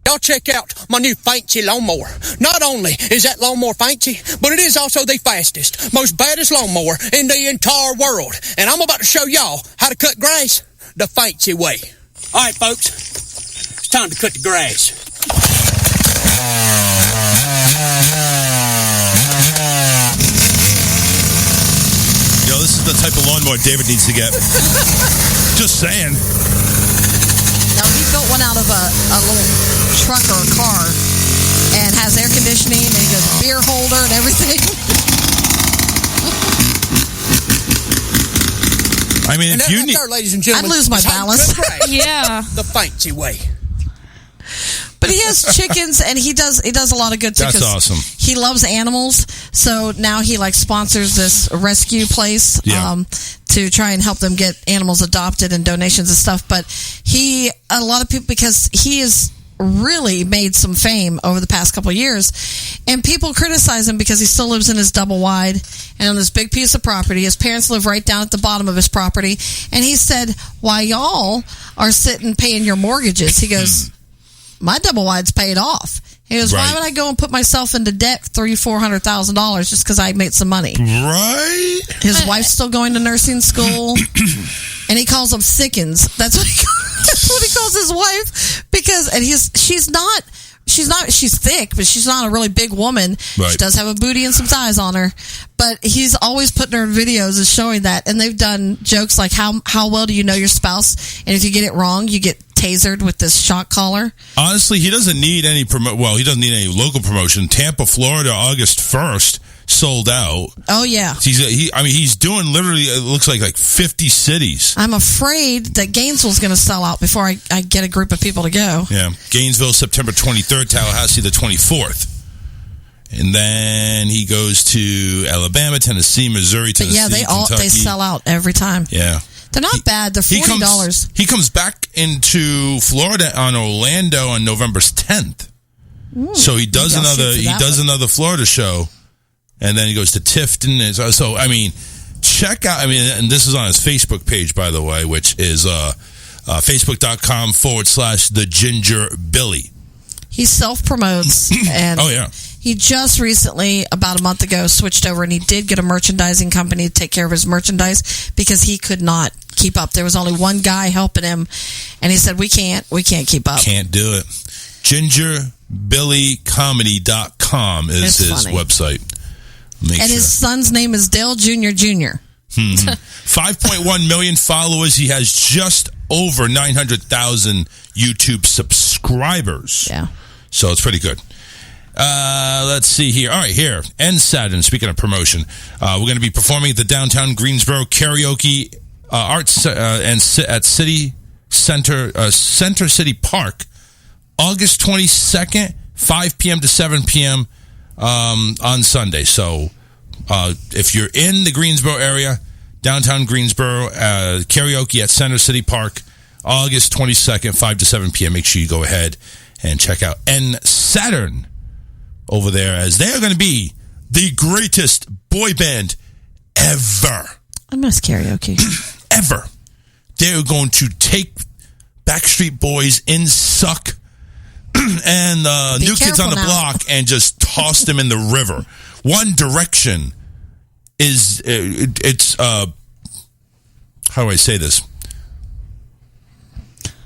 Y'all check out my new fancy lawnmower. Not only is that lawnmower fancy, but it is also the fastest, most baddest lawnmower in the entire world. And I'm about to show y'all how to cut grass the fancy way. All right, folks, it's time to cut the grass. Yo, this is the type of lawnmower David needs to get. Just saying. Now, he built one out of a little truck or a car and has air conditioning and he goes beer holder and everything. I mean, And if you need... there, ladies and gentlemen, I'd lose my is how to balance. cut grass Yeah. the fancy way. But he has chickens, and he does a lot of good too. That's awesome. He loves animals, so now he sponsors this rescue place to try and help them get animals adopted and donations and stuff. But a lot of people, because he has really made some fame over the past couple of years, and people criticize him because he still lives in his double wide and on this big piece of property. His parents live right down at the bottom of his property, and he said, "Why y'all are sitting paying your mortgages?" He goes, "My double wide's paid off." He goes, "Why would I go and put myself into debt $300,000-$400,000 just because I made some money?" Right? His wife's still going to nursing school, and he calls them sickens. That's what he calls his wife, because she's thick, but she's not a really big woman. Right. She does have a booty and some thighs on her, but he's always putting her in videos and showing that. And they've done jokes like, how well do you know your spouse? And if you get it wrong, you get tasered with this shock collar. Honestly, he doesn't need any he doesn't need any local promotion. Tampa, Florida, August 1st, sold out. Oh yeah. He's doing literally, it looks like 50 cities. I'm afraid that Gainesville's going to sell out before I get a group of people to go. Yeah. Gainesville, September 23rd, Tallahassee, the 24th. And then he goes to Alabama, Tennessee, Missouri, Tennessee, Kentucky. They sell out every time. Yeah. They're not bad. They're $40. He comes back into Florida on Orlando on November 10th. So he does another Florida show, and then he goes to Tifton. So check out. And this is on his Facebook page, by the way, which is facebook.com/The Ginger Billy. He self-promotes, and he just recently, about a month ago, switched over, and he did get a merchandising company to take care of his merchandise because he could not keep up. There was only one guy helping him, and he said, we can't keep up. Can't do it. GingerBillyComedy.com is his website. His son's name is Dale Jr. Jr. 5.1 million followers. He has just over 900,000 YouTube subscribers. Yeah. So it's pretty good. Let's see here. All right, here. And Saturn, speaking of promotion, we're going to be performing at the downtown Greensboro Karaoke Arts at City Center City Park, August 22nd, 5 p.m. to 7 p.m. On Sunday. So if you're in the Greensboro area, downtown Greensboro, karaoke at Center City Park, August 22nd, 5 to 7 p.m. Make sure you go ahead and check out N Saturn over there, as they are going to be the greatest boy band ever. I miss karaoke. Ever. They're going to take Backstreet Boys in Suck and New Kids on the Block and just toss them in the river. One Direction is, how do I say this?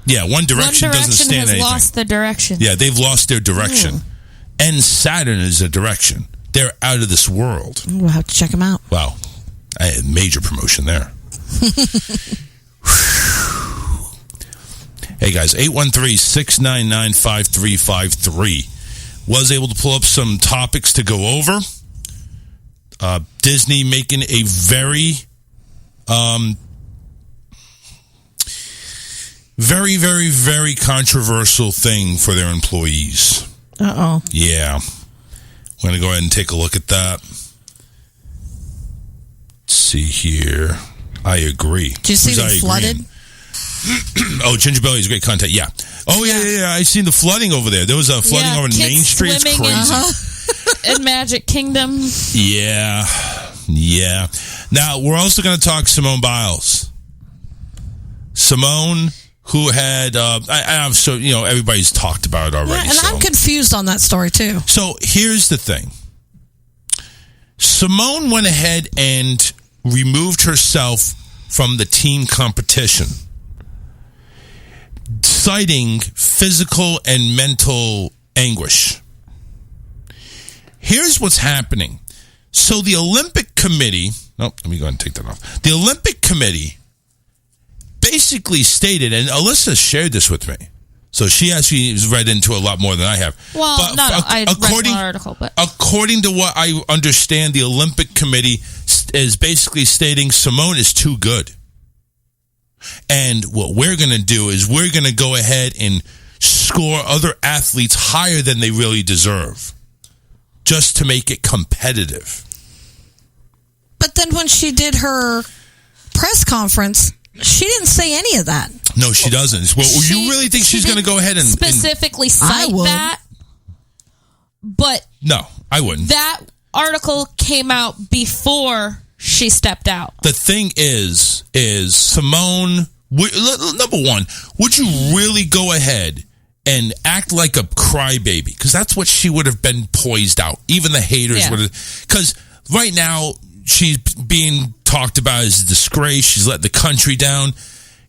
Yeah, One Direction doesn't stand anything. Lost the direction. Yeah, they've lost their direction. And Saturn is a direction. They're out of this world. We'll have to check them out. Wow. I had major promotion there. Hey, guys, 813-699-5353. Was able to pull up some topics to go over. Disney making a very, very, very, very controversial thing for their employees. Uh-oh. Yeah. We're going to go ahead and take a look at that. Let's see here. I agree. Did you see they flooded? Oh, Ginger Belly is great content. Yeah. Oh yeah. I seen the flooding over there. There was a flooding over Main Street. It's crazy. In Magic Kingdom. Yeah. Now we're also going to talk Simone Biles. Simone, who had, I'm so everybody's talked about it already. Yeah, and I'm confused on that story too. So here's the thing. Simone went ahead and removed herself from the team competition, citing physical and mental anguish. Here's what's happening. So the Olympic Committee, let me go ahead and take that off. The Olympic Committee basically stated, and Alyssa shared this with me, so she actually has read into a lot more than I have. Well, I read one article, but according to what I understand, the Olympic Committee is basically stating Simone is too good. And what we're going to do is we're going to go ahead and score other athletes higher than they really deserve, just to make it competitive. But then when she did her press conference, she didn't say any of that. No, she doesn't. Well, you really think she's going to go ahead and specifically cite that? But no, I wouldn't. That article came out before she stepped out. The thing is Simone, number one, would you really go ahead and act like a crybaby? Because that's what she would have been poised out. Even the haters would have. Because right now, she's being talked about as a disgrace. She's let the country down.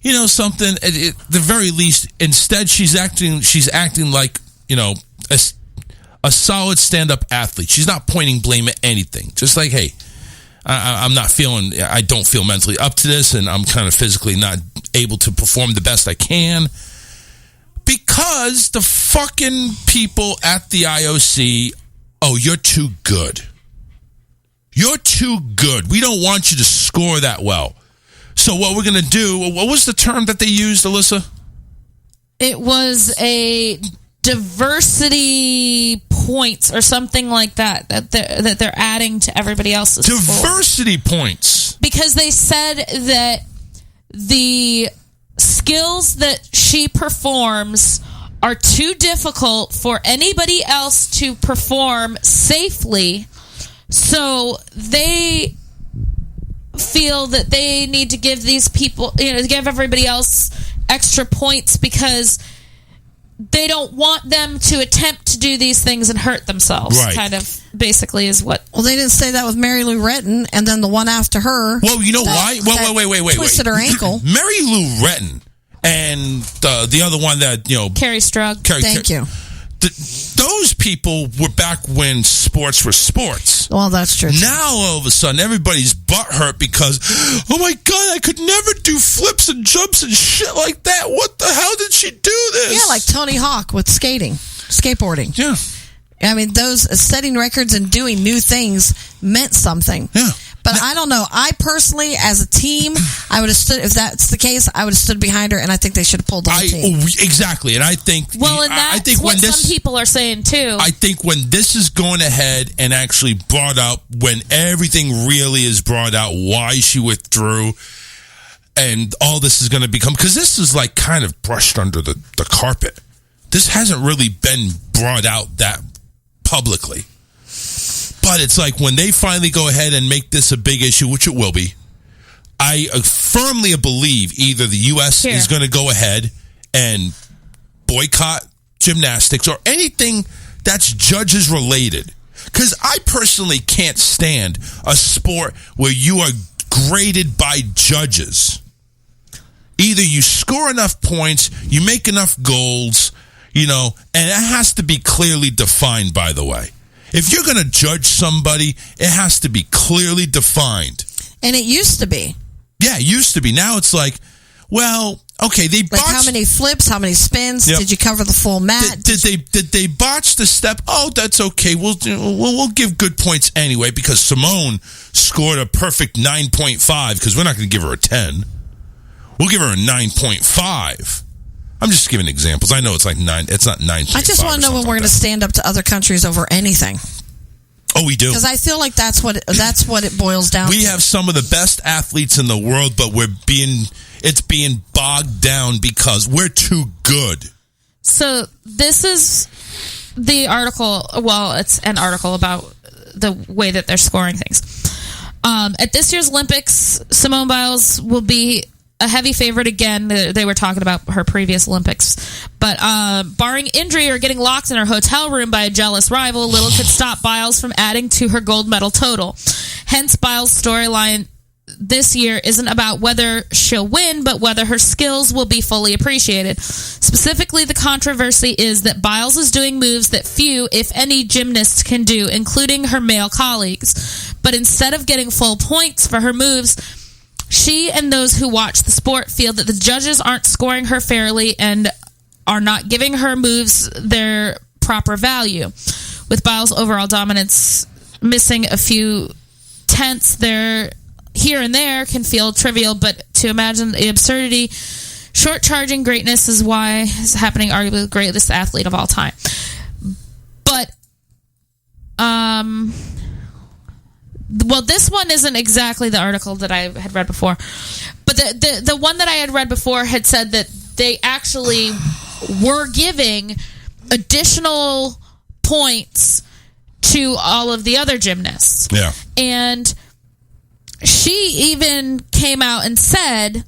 You know, something, at the very least, instead she's acting like, a solid stand-up athlete. She's not pointing blame at anything. Just like, hey, I don't feel mentally up to this, and I'm kind of physically not able to perform the best I can. Because the fucking people at the IOC, you're too good. You're too good. We don't want you to score that well. So what we're going to do, what was the term that they used, Alyssa? It was a diversity points or something like that they're adding to everybody else's diversity points. Because they said that the skills that she performs are too difficult for anybody else to perform safely. So they feel that they need to give these people, give everybody else extra points because they don't want them to attempt to do these things and hurt themselves. Right. Kind of basically is what. Well, they didn't say that with Mary Lou Retton, and then the one after her. Well, you know why? Well, wait. Twisted her ankle. Mary Lou Retton and the other one that Carrie Strug. Thank you. Those people were back when sports were sports. Well, that's true. Now, all of a sudden, everybody's butt hurt because, oh my God, I could never do flips and jumps and shit like that. What the hell did she do this? Yeah, like Tony Hawk with skateboarding. Yeah. I mean, those setting records and doing new things meant something. Yeah. But I don't know. I personally, as a team, I would have stood, if that's the case, I would have stood behind her, and I think they should have pulled the whole team. Exactly. And I think... Well, and that's what some people are saying, too. I think when this is going ahead and actually brought up, when everything really is brought out, why she withdrew, and all this is going to become... Because this is like kind of brushed under the carpet. This hasn't really been brought out that publicly. But it's like when they finally go ahead and make this a big issue, which it will be, I firmly believe either the U.S. is going to go ahead and boycott gymnastics or anything that's judges related. Because I personally can't stand a sport where you are graded by judges. Either you score enough points, you make enough goals, and it has to be clearly defined, by the way. If you're going to judge somebody, it has to be clearly defined. And it used to be. Yeah, it used to be. Now it's like, well, okay, they botched... Like how many flips, how many spins? Yep. Did you cover the full mat? Did they botch the step? Oh, that's okay. We'll give good points anyway because Simone scored a perfect 9.5 because we're not going to give her a 10. We'll give her a 9.5. I'm just giving examples. I know it's like 9. It's not 9.5. I just want to know when we're going to stand up to other countries over anything. Oh, we do. Because I feel like that's what it boils down to. We have some of the best athletes in the world, but we're being... It's being bogged down because we're too good. So this is the article. Well, it's an article about the way that they're scoring things. At this year's Olympics, Simone Biles will be a heavy favorite again. They were talking about her previous Olympics. But barring injury or getting locked in her hotel room by a jealous rival, little could stop Biles from adding to her gold medal total. Hence, Biles' storyline this year isn't about whether she'll win, but whether her skills will be fully appreciated. Specifically, the controversy is that Biles is doing moves that few, if any, gymnasts can do, including her male colleagues. But instead of getting full points for her moves, she and those who watch the sport feel that the judges aren't scoring her fairly and are not giving her moves their proper value. With Biles' overall dominance missing a few tenths there, here and there can feel trivial, but to imagine the absurdity, short-charging greatness is why it's happening, arguably the greatest athlete of all time. But, well, this one isn't exactly the article that I had read before, but the one that I had read before had said that they actually were giving additional points to all of the other gymnasts. Yeah. And she even came out and said,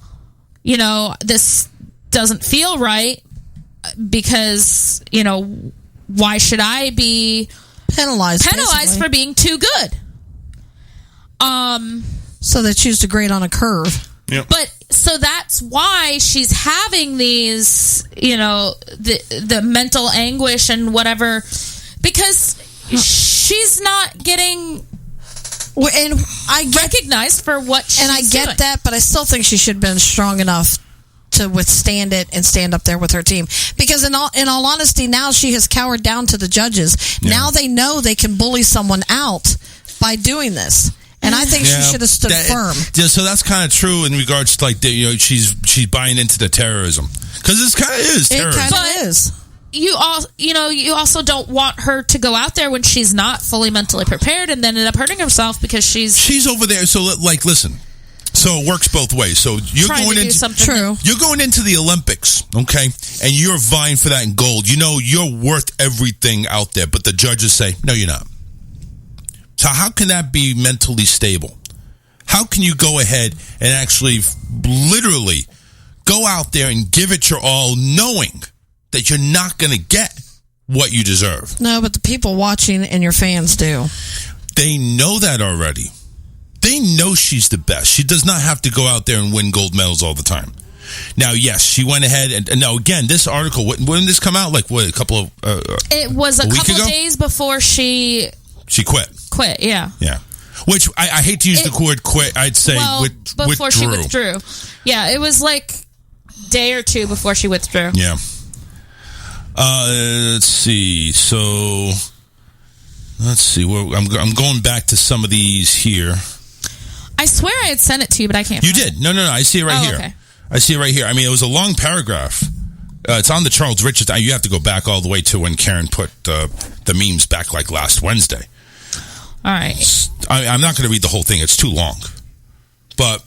you know, this doesn't feel right because, you know, why should I be penalized basically for being too good? So they choose to grade on a curve. Yep. But so that's why she's having these, you know, the mental anguish and whatever, because she's not getting recognized for what she's doing. And I get that, but I still think she should have been strong enough to withstand it and stand up there with her team. Because in all honesty, now she has cowered down to the judges. Yeah. Now they know they can bully someone out by doing this. And I think she should have stood firm. Yeah, so that's kind of true in regards to, like, you know, she's buying into the terrorism. Because this kind of is terrorism. It kind of is. You also don't want her to go out there when she's not fully mentally prepared and then end up hurting herself because she's over there. So, like, listen. So it works both ways. So you're going into You're going into the Olympics, okay, and you're vying for that in gold. You know you're worth everything out there, but the judges say no, you're not. So how can that be mentally stable? How can you go ahead and actually, literally, go out there and give it your all, knowing that you're not going to get what you deserve? No, but the people watching and your fans do. They know that already. They know she's the best. She does not have to go out there and win gold medals all the time. Now, yes, she went ahead and now again, this article, when did this come out? Like, what, a couple of it was a couple of days before she quit. Yeah. Which I hate to use the word quit. I'd say before she withdrew. Yeah, it was like a day or two before she withdrew. Yeah. Let's see. So let's see. I'm going back to some of these here. I swear I had sent it to you, but I can't. You did. No. I see it right here. Okay. I see it right here. I mean, it was a long paragraph. It's on the Charles Richardson. You have to go back all the way to when Karen put the memes back like last Wednesday. All right. I'm not going to read the whole thing. It's too long. But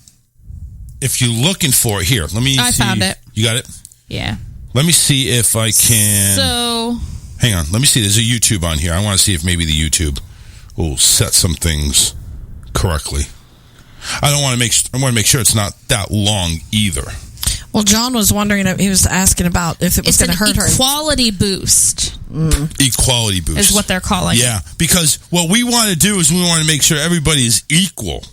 if you're looking for it, here, let me see. I found it. You got it? Yeah. Let me see if I can. So. Hang on. Let me see. There's a YouTube on here. I want to see if maybe the YouTube will set some things correctly. I want to make sure it's not that long either. Well, John was wondering, he was asking about if it was going to hurt her. Equality boost. Equality boost. Is what they're calling it. Yeah, because what we want to do is we want to make sure everybody is equal.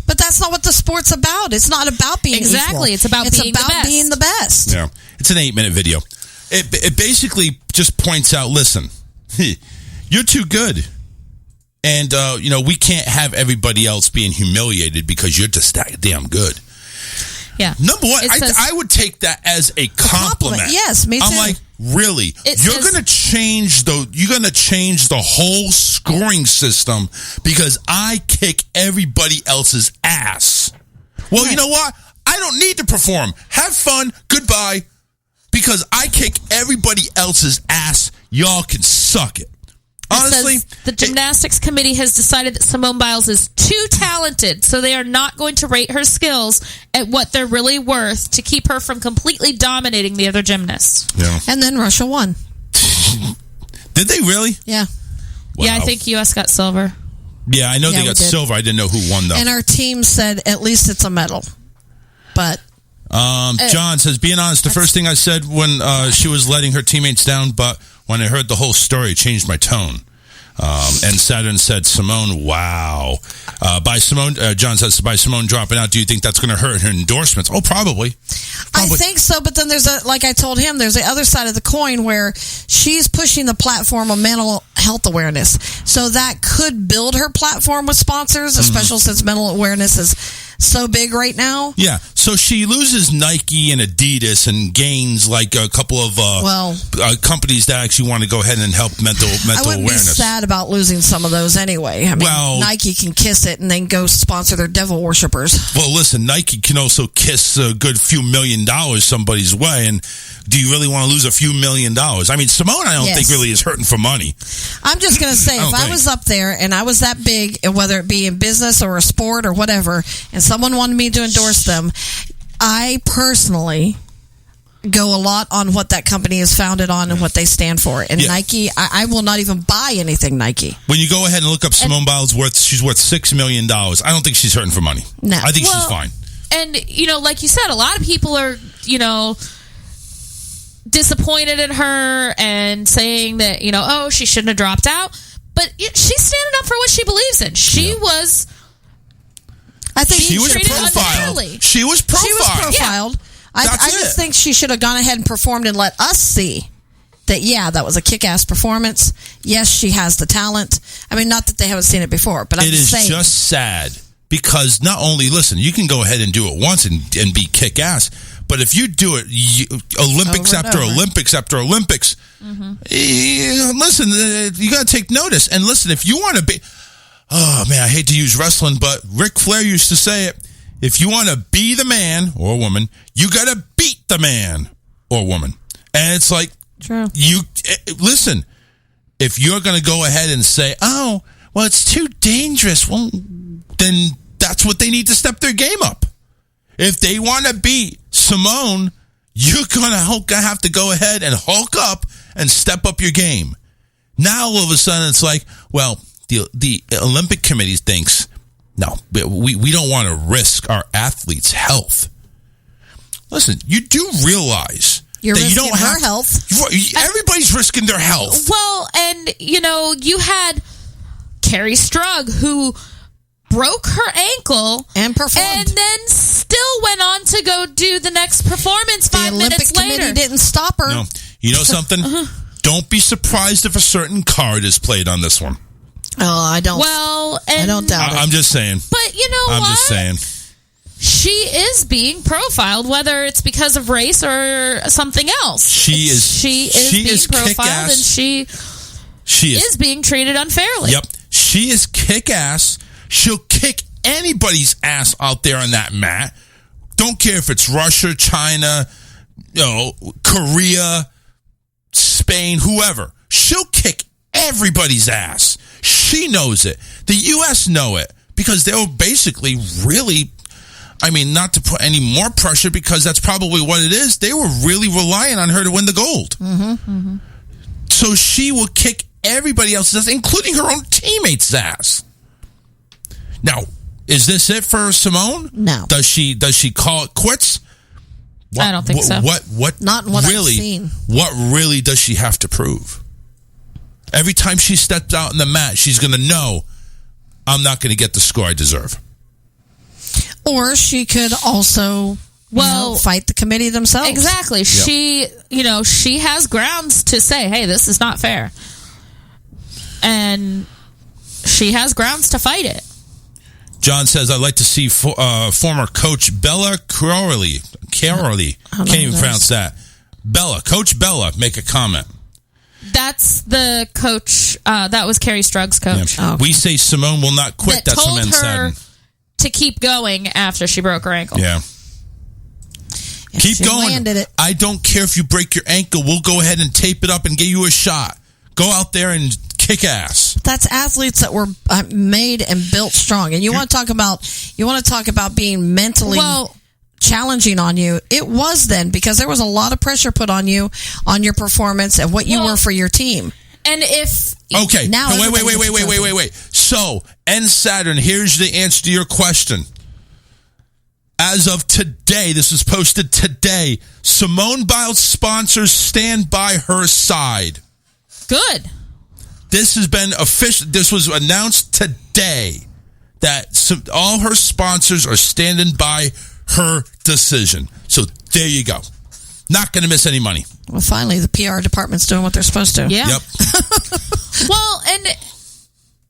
But that's not what the sport's about. It's not about being exactly. equal. It's about being the best. Yeah. It's an 8-minute video. It basically just points out, listen, you're too good. And, we can't have everybody else being humiliated because you're just that damn good. Yeah. Number one, I would take that as a compliment. Yes, me too. I'm like, really? You're going to change the whole scoring system because I kick everybody else's ass. Well, You know what? I don't need to perform. Have fun. Goodbye. Because I kick everybody else's ass. Y'all can suck it. Honestly, the gymnastics committee has decided that Simone Biles is too talented, so they are not going to rate her skills at what they're really worth to keep her from completely dominating the other gymnasts. Yeah. And then Russia won. Did they really? Yeah. Wow. Yeah, I think U.S. got silver. Yeah, I know Yeah, they got we did. silver. I didn't know who won, though. And our team said at least it's a medal. But John says, being honest, the first thing I said when she was letting her teammates down, but when I heard the whole story, it changed my tone. And Saturn said, Simone, wow. By Simone, John says, by Simone dropping out, do you think that's going to hurt her endorsements? Oh, probably. I think so, but then like I told him, there's the other side of the coin where she's pushing the platform of mental health awareness. So that could build her platform with sponsors, especially since mental awareness is so big right now. Yeah, so she loses Nike and Adidas and gains like a couple of companies that actually want to go ahead and help mental I wouldn't awareness. be sad about losing some of those anyway. I mean, Nike can kiss it and then go sponsor their devil worshippers. Well, listen, Nike can also kiss a good few $1 million somebody's way, and do you really want to lose a few $1 million? I mean, Simone, I don't think really is hurting for money. I'm just going to say, if I was up there and I was that big, and whether it be in business or a sport or whatever, and someone wanted me to endorse them, I personally go a lot on what that company is founded on and what they stand for. And Nike, I will not even buy anything Nike. When you go ahead and look up Simone Biles, she's worth $6 million. I don't think she's hurting for money. No. I think she's fine. And, like you said, a lot of people are, disappointed in her and saying that, she shouldn't have dropped out. But she's standing up for what she believes in. She was... I think she was profiled. She was profiled. I just think she should have gone ahead and performed and let us see that, that was a kick-ass performance. Yes, she has the talent. I mean, not that they haven't seen it before, but I'm just saying. It is just sad because not only, listen, you can go ahead and do it once and be kick-ass, but if you do it Olympics after Olympics after Olympics, listen, you got to take notice. And listen, if you want to be... Oh, man, I hate to use wrestling, but Ric Flair used to say it. If you want to be the man or woman, you got to beat the man or woman. And it's like, listen, if you're going to go ahead and say, oh, well, it's too dangerous, well, then that's what they need to step their game up. If they want to beat Simone, you're going to have to go ahead and hulk up and step up your game. Now, all of a sudden, it's like, well, the Olympic Committee thinks, no, we don't want to risk our athletes' health. Listen, you do realize you're that risking you don't have her health. Everybody's risking their health. Well, and you had Carrie Strug who broke her ankle and performed, and then still went on to go do the next performance 5 minutes later. The Olympic Committee didn't stop her. No, you know something? Don't be surprised if a certain card is played on this one. Oh, I don't. Well, I don't doubt it. I'm just saying. But you know what? I'm just saying. She is being profiled, whether it's because of race or something else. She is being profiled, and she is being treated unfairly. Yep. She is kick-ass. She'll kick anybody's ass out there on that mat. Don't care if it's Russia, China, Korea, Spain, whoever. She'll kick everybody's ass. She knows it. The U.S. know it because they were basically really, not to put any more pressure because that's probably what it is. They were really relying on her to win the gold. So she will kick everybody else's ass, including her own teammates' ass. Now, is this it for Simone? No. Does she call it quits? I don't think so. What? Not in what really, I've seen. What really does she have to prove? Every time she steps out in the mat, she's going to know, I'm not going to get the score I deserve. Or she could also fight the committee themselves. Exactly. Yep. She has grounds to say, hey, this is not fair. And she has grounds to fight it. John says, I'd like to see former coach Bella Crowley. Can't even pronounce that. Coach Bella, make a comment. That's the coach. That was Carrie Strug's coach. Yeah. We say Simone will not quit. That That's told what her said. To keep going after she broke her ankle. Yeah. Keep going. Landed it. I don't care if you break your ankle. We'll go ahead and tape it up and give you a shot. Go out there and kick ass. That's athletes that were made and built strong. And you want to talk about being mentally challenging on you. It was then, because there was a lot of pressure put on you on your performance and what you were for your team. And if okay, now wait. So, Saturn, here's the answer to your question. As of today, this was posted today, Simone Biles sponsors stand by her side. Good. This has been official. This was announced today that all her sponsors are standing by her decision. So there you go. Not going to miss any money. Well, finally, the PR department's doing what they're supposed to. Yeah. Yep. Well, and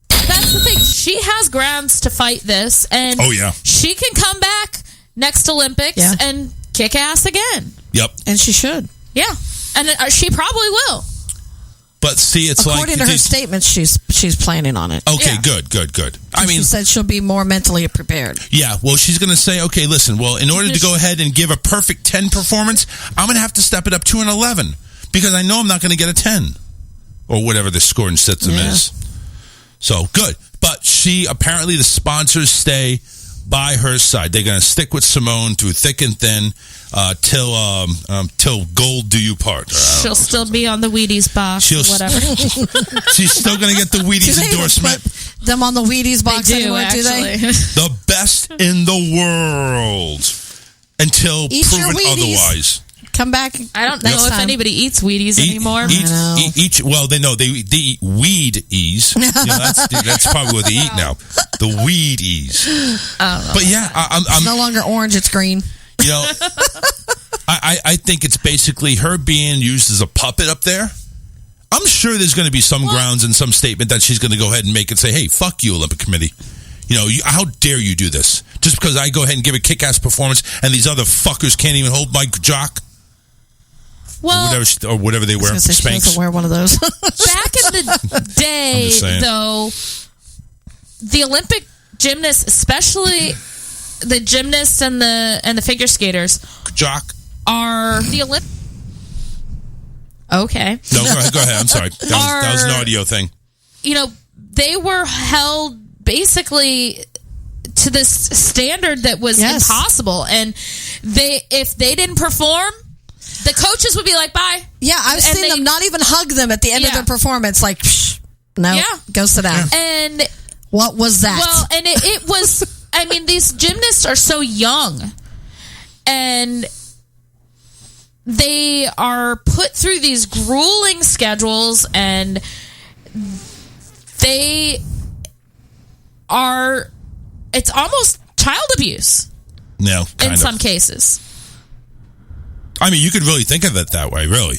that's the thing. She has grounds to fight this, and she can come back next Olympics and kick ass again. Yep. And she should. Yeah. And she probably will. But see, it's according to her statements, she's planning on it. Okay, good. I mean, she said she'll be more mentally prepared. Yeah, well, she's going to say, okay, listen, well, in order to go ahead and give a perfect 10 performance, I'm going to have to step it up to an 11 because I know I'm not going to get a 10 or whatever the scoring system is. So, good. But apparently the sponsors stay by her side. They're going to stick with Simone through thick and thin till gold do you part. She'll still be on the Wheaties box or whatever. She's still going to get the Wheaties endorsement. Put them on the Wheaties box anymore, do they? The best in the world until proven otherwise. Come back. I don't know if anybody eats Wheaties anymore. They eat weed-ease. That's probably what they eat now. The weed-ease. But yeah, it's no longer orange, it's green. You know, I think it's basically her being used as a puppet up there. I'm sure there's going to be some grounds and some statement that she's going to go ahead and make and say, hey, fuck you, Olympic Committee. You know, how dare you do this? Just because I go ahead and give a kick-ass performance and these other fuckers can't even hold my jock? Well, or whatever they wear. Spanx. She doesn't wear one of those. Back in the day, though, the Olympic gymnasts, especially the gymnasts and the figure skaters, jock, are the Olympic. Okay. No, go ahead. I'm sorry. That was an audio thing. You know, they were held basically to this standard that was impossible, and if they didn't perform, the coaches would be like, bye. Yeah, I've seen them not even hug them at the end of their performance. Like, go sit down. And what was that? Well, and it was, I mean, these gymnasts are so young, and they are put through these grueling schedules, and it's almost child abuse. No, in some cases. I mean, you could really think of it that way, really.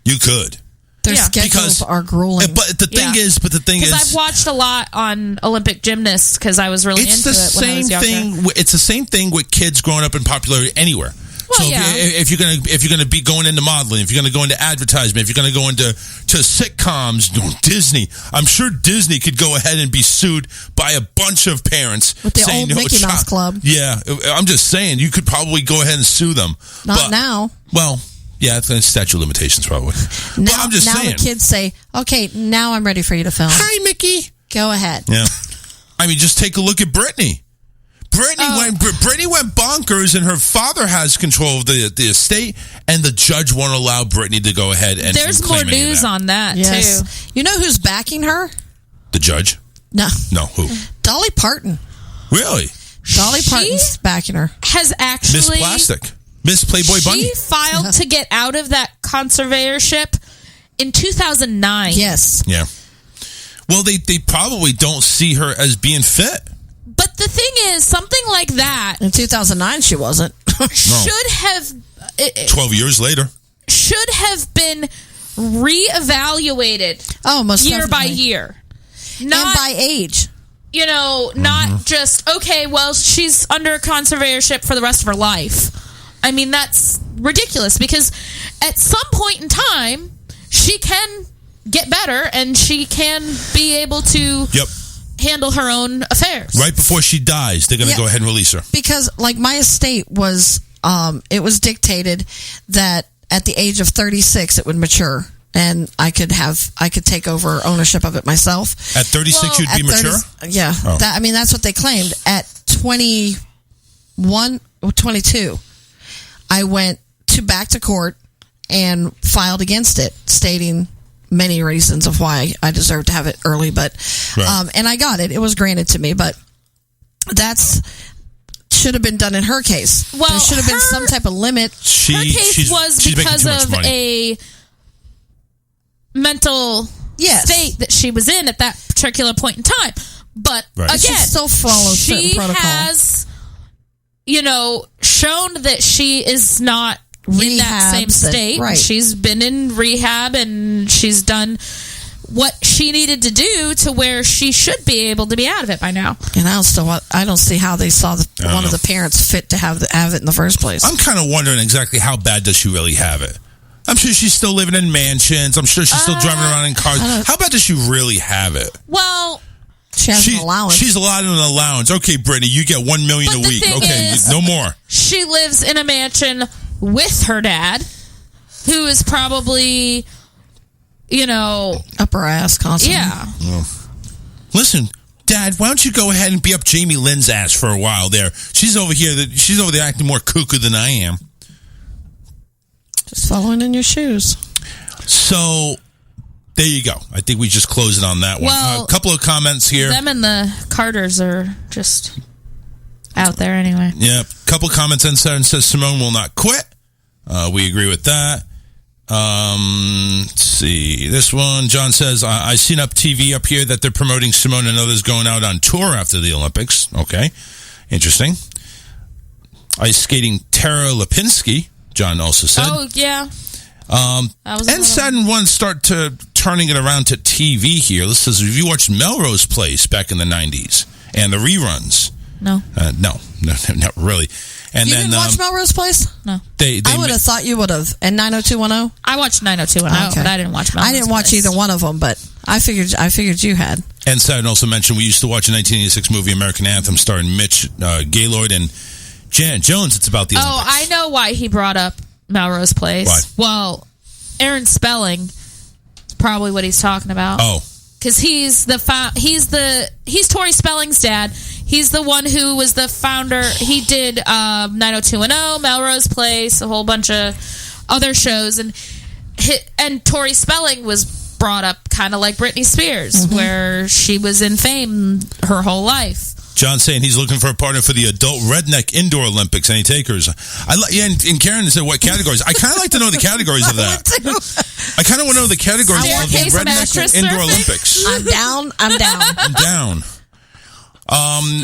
You could. Their schedules are grueling. But the thing is... Because I've watched a lot on Olympic gymnasts because I was really into it when I was younger. It's the same thing with kids growing up in popularity anywhere. Well, so if you're gonna be going into modeling, if you're gonna go into advertisement, if you're gonna go into sitcoms, Disney, I'm sure Disney could go ahead and be sued by a bunch of parents with the old Mickey Mouse Club. Yeah, I'm just saying you could probably go ahead and sue them. Not now. Well, yeah, it's statute of limitations probably. Now, but I'm just saying. Now the kids say, "Okay, now I'm ready for you to film." Hi, Mickey. Go ahead. Yeah. I mean, just take a look at Britney. Britney went bonkers, and her father has control of the estate, and the judge won't allow Britney to go ahead and there's more news on that too. You know who's backing her? The judge? No, who? Dolly Parton. Really? Dolly Parton's backing her. Has actually Miss Plastic, Miss Playboy Bunny. She filed to get out of that conservatorship in 2009. Yes. Yeah. Well, they probably don't see her as being fit. But the thing is, something like that... In 2009, she wasn't. Should have... 12 years later. Should have been reevaluated most year definitely. by year. Not, and by age. You know, not just, okay, well, she's under conservatorship for the rest of her life. I mean, that's ridiculous because at some point in time, she can get better and she can be able to... handle her own affairs. Right before she dies, they're going to go ahead and release her. Because, like, my estate was, it was dictated that at the age of 36 it would mature. and I could take over ownership of it myself. At 36, you'd be mature? Yeah. Oh. That's what they claimed. At 21 or 22, I went back to court and filed against it, stating many reasons of why I deserved to have it early, but and I got it. It was granted to me, but should have been done in her case. Well, there should have been some type of limit. Her case was because of a mental state that she was in at that particular point in time. But again, she still follows certain protocol. Has, shown that she is not in that same state. Right. She's been in rehab and she's done what she needed to do to where she should be able to be out of it by now. And I don't see how they saw one of the parents fit to have it in the first place. I'm kind of wondering exactly how bad does she really have it. I'm sure she's still living in mansions. I'm sure she's still driving around in cars. How bad does she really have it? Well, she has an allowance. She's allowed an allowance. Okay, Brittany, you get $1 million a week. Okay, no more. She lives in a mansion with her dad, who is probably, up her ass constantly. Yeah. Well, listen, Dad, why don't you go ahead and be up Jamie Lynn's ass for a while there? She's over there acting more cuckoo than I am. Just following in your shoes. So, there you go. I think we just close it on that one. Well, a couple of comments here. Them and the Carters are just out there anyway. Yeah, a couple of comments inside and says Simone will not quit. We agree with that. Let's see. This one, John says, I seen up TV up here that they're promoting Simone and others going out on tour after the Olympics. Okay. Interesting. Ice skating Tara Lipinski, John also said. Oh, yeah. And Saturn One start turning it around to TV here. This says, have you watched Melrose Place back in the 90s and the reruns? No. No, not really. And you didn't watch Melrose Place? No. I would have thought you would have. And 90210? I watched 90210, but I didn't watch Melrose I didn't watch Place. either one of them, but I figured you had. And Saturn also mentioned we used to watch a 1986 movie, American Anthem, starring Mitch Gaylord and Janet Jones. It's about the Olympics. Oh, I know why he brought up Melrose Place. Why? Well, Aaron Spelling is probably what he's talking about. Oh. Because he's Tori Spelling's dad. He's the one who was the founder. He did 90210, Melrose Place, a whole bunch of other shows, and Tori Spelling was brought up kind of like Britney Spears, where she was in fame her whole life. John saying he's looking for a partner for the adult redneck indoor Olympics. Any takers? And Karen said what categories? I kind of like to know the categories of that. I kind of want to know the categories of the redneck indoor Olympics. I'm down. I'm down.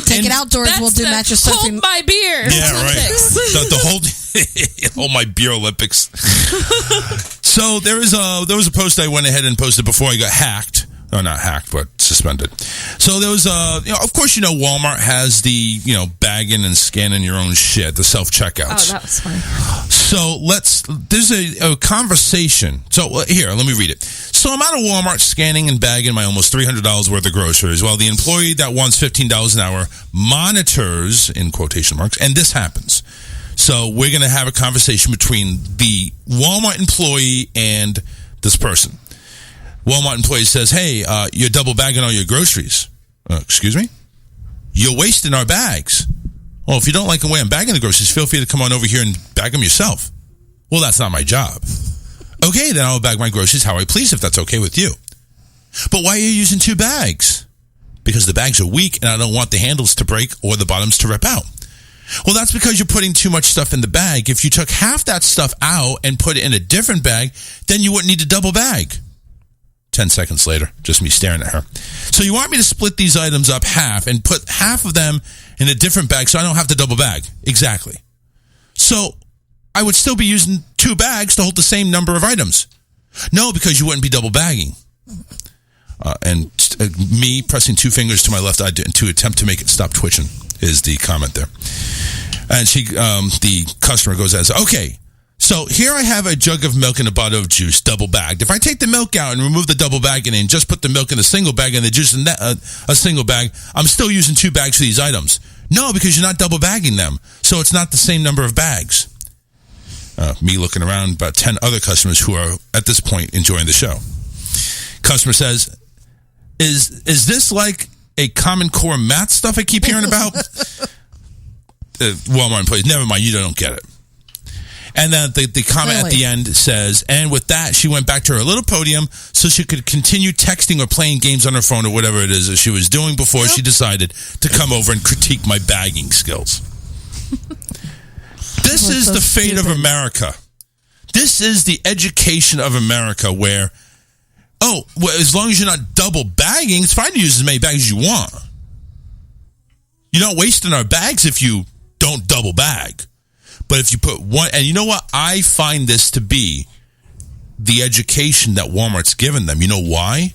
Take it outdoors. We'll do mattress surfing. Hold my beer. Yeah, right. The whole hold my beer Olympics. So there was a post I went ahead and posted before I got hacked. Oh, not hacked, but suspended. So there was of course, Walmart has the, bagging and scanning your own shit, the self-checkouts. Oh, that was funny. So there's a conversation. So here, let me read it. So I'm out of Walmart scanning and bagging my almost $300 worth of groceries while the employee that wants $15 an hour monitors, in quotation marks, and this happens. So we're going to have a conversation between the Walmart employee and this person. Walmart employee says, hey, you're double bagging all your groceries. Excuse me? You're wasting our bags. Well, if you don't like the way I'm bagging the groceries, feel free to come on over here and bag them yourself. Well, that's not my job. Okay, then I'll bag my groceries how I please if that's okay with you. But why are you using 2 bags? Because the bags are weak and I don't want the handles to break or the bottoms to rip out. Well, that's because you're putting too much stuff in the bag. If you took half that stuff out and put it in a different bag, then you wouldn't need to double bag. 10 seconds later, just me staring at her. So you want me to split these items up half and put half of them in a different bag so I don't have to double bag? Exactly. So I would still be using 2 bags to hold the same number of items. No, because you wouldn't be double bagging. And me pressing 2 fingers to my left eye to attempt to make it stop twitching is the comment there. And the customer goes as, okay, so here I have a jug of milk and a bottle of juice, double bagged. If I take the milk out and remove the double bagging and just put the milk in a single bag and the juice in a single bag, I'm still using 2 bags for these items. No, because you're not double bagging them. So it's not the same number of bags. Me looking around, about 10 other customers who are at this point enjoying the show. Customer says, is this like a Common Core math stuff I keep hearing about? Walmart employees, never mind, you don't get it. And then the comment at the end says, and with that, she went back to her little podium so she could continue texting or playing games on her phone or whatever it is that she was doing before she decided to come over and critique my bagging skills. This is so the fate of America. This is the education of America where, as long as you're not double bagging, it's fine to use as many bags as you want. You're not wasting our bags if you don't double bag. But if you put one, and you know what? I find this to be the education that Walmart's given them. You know why?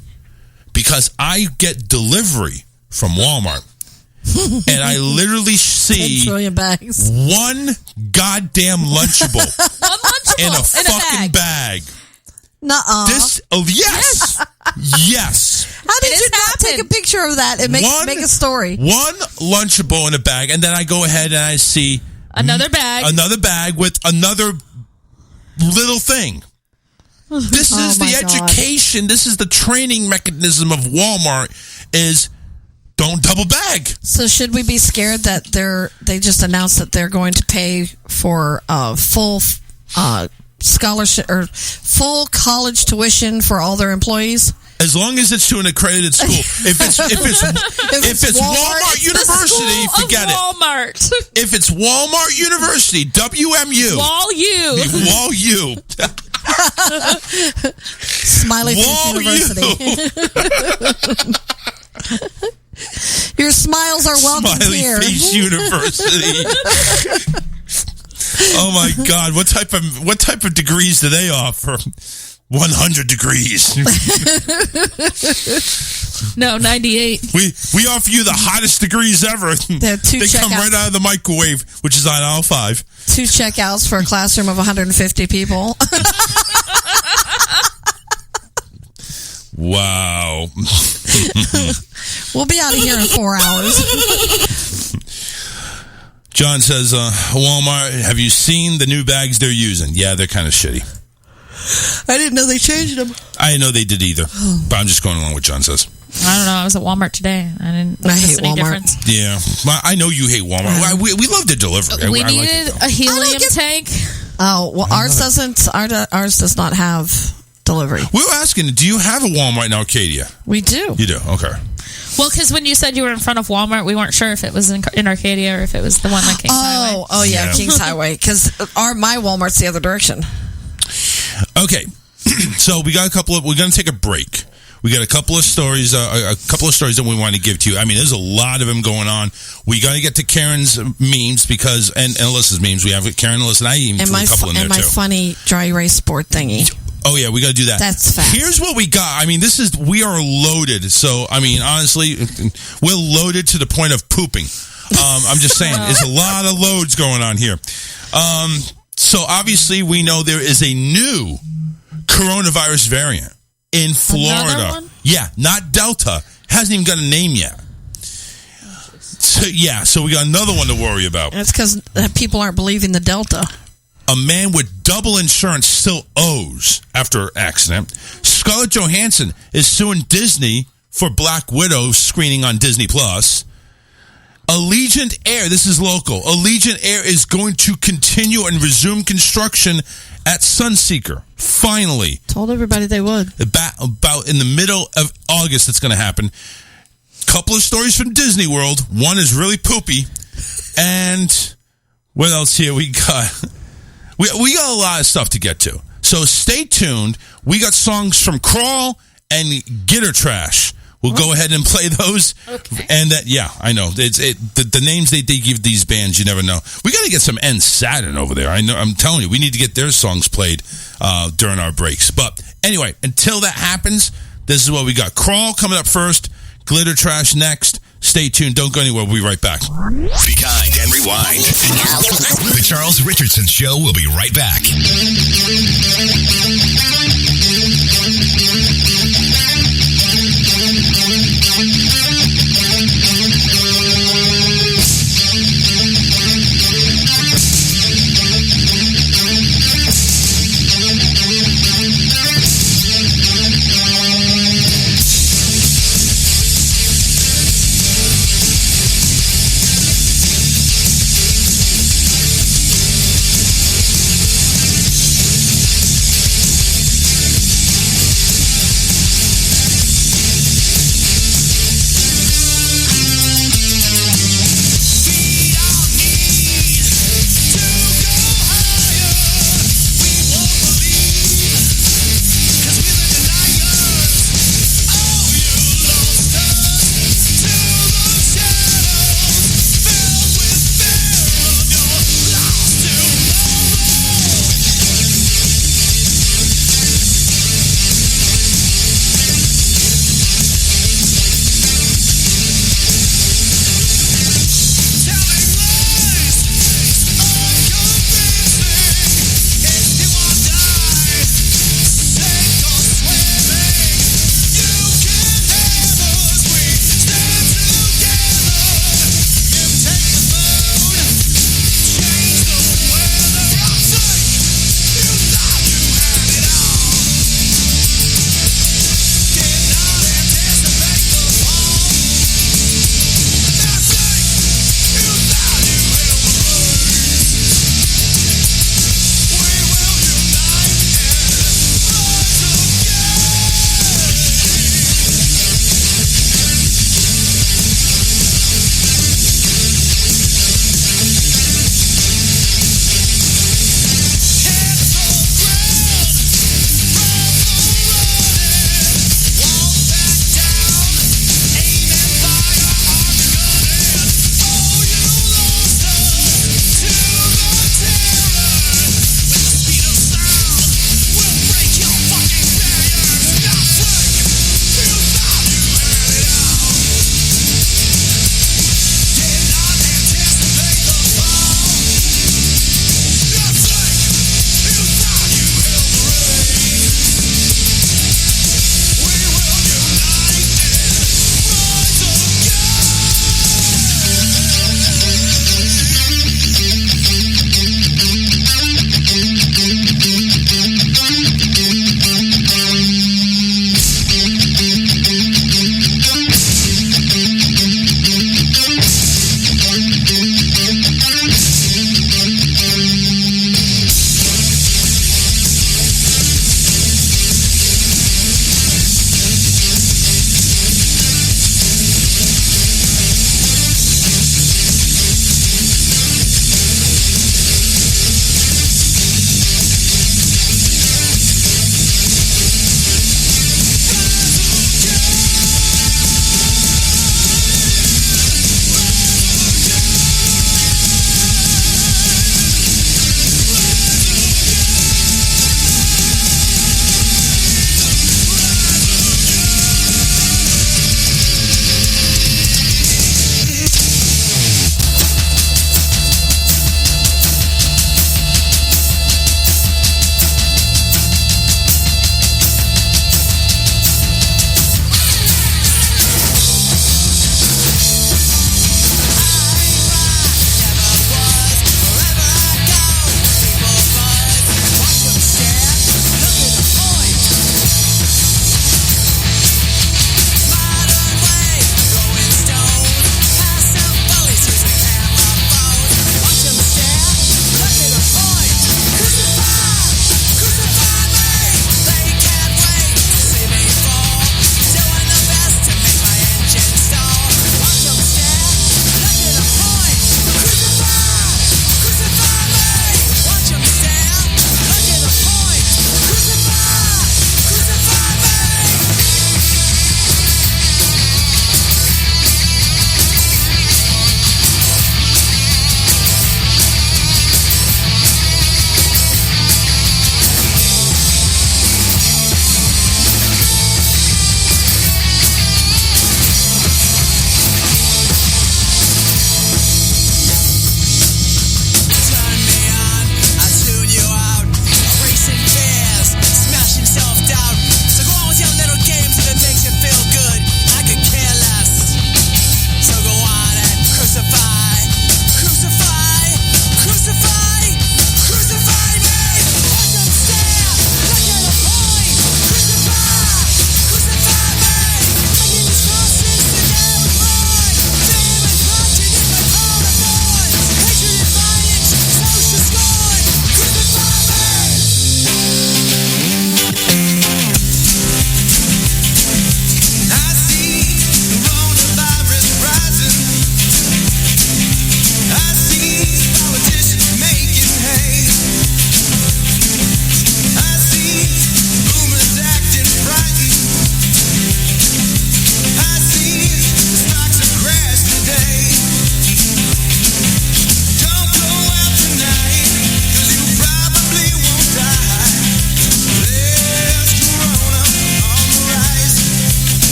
Because I get delivery from Walmart. And I literally see 10 trillion bags. One goddamn Lunchable in a fucking bag. Nuh-uh. Yes. Yes. How did you not take a picture of that and make a story? One Lunchable in a bag, and then I go ahead and I see another bag with another little thing. This is the education. God. This is the training mechanism of Walmart is don't double bag. So should we be scared that they just announced that they're going to pay for full scholarship or full college tuition for all their employees? As long as it's to an accredited school. If it's Walmart University, forget Walmart. it. If it's Walmart University, WMU. Wall-U. Smiley Face University. Your smiles are welcome here. Smiley Face University. Oh my God! What type of degrees do they offer? 100 degrees. No, 98. We offer you the hottest degrees ever. They come right out of the microwave, which is on aisle 5. 2 checkouts for a classroom of 150 people. Wow. We'll be out of here in 4 hours. John says, Walmart, have you seen the new bags they're using? Yeah, they're kind of shitty. I didn't know they changed them. I didn't know they did either. But I'm just going along with what John says. I don't know. I was at Walmart today. I hate any Walmart. Difference. Yeah. Well, I know you hate Walmart. We love the delivery. We needed a helium tank. Oh, well, ours doesn't. Ours does not have delivery. We were asking, do you have a Walmart in Arcadia? We do. You do? Okay. Well, because when you said you were in front of Walmart, we weren't sure if it was in Arcadia or if it was the one on Kings Highway. Oh, yeah, Kings Highway. Because my Walmart's the other direction. Okay. So we're going to take a break. We got a couple of stories that we want to give to you. I mean, there's a lot of them going on. We got to get to Karen's memes because, and Alyssa's memes. We have Karen, Alyssa, and I even threw a couple in there too. And my funny dry erase sport thingy. Oh yeah, we got to do that. That's fast. Here's what we got. I mean, we are loaded. So, I mean, honestly, we're loaded to the point of pooping. I'm just saying, there's a lot of loads going on here. So obviously we know there is a new coronavirus variant in Florida. Yeah, not Delta. Hasn't even got a name yet. So we got another one to worry about. And it's because people aren't believing the Delta. A man with double insurance still owes after an accident. Scarlett Johansson is suing Disney for Black Widow screening on Disney+. Allegiant Air, this is local. Allegiant Air is going to continue and resume construction at Sunseeker. Finally. Told everybody they would. About in the middle of August it's going to happen. Couple of stories from Disney World. One is really poopy. And what else here we got? We got a lot of stuff to get to. So stay tuned. We got songs from Crawl and Gitter Trash. We'll go ahead and play those. Okay. And I know. The names they give these bands, you never know. We got to get some N Saturn over there. I'm telling you, we need to get their songs played during our breaks. But anyway, until that happens, this is what we got. Crawl coming up first. Glitter Trash next. Stay tuned. Don't go anywhere. We'll be right back. Be kind and rewind. The Charles Richardson Show will be right back.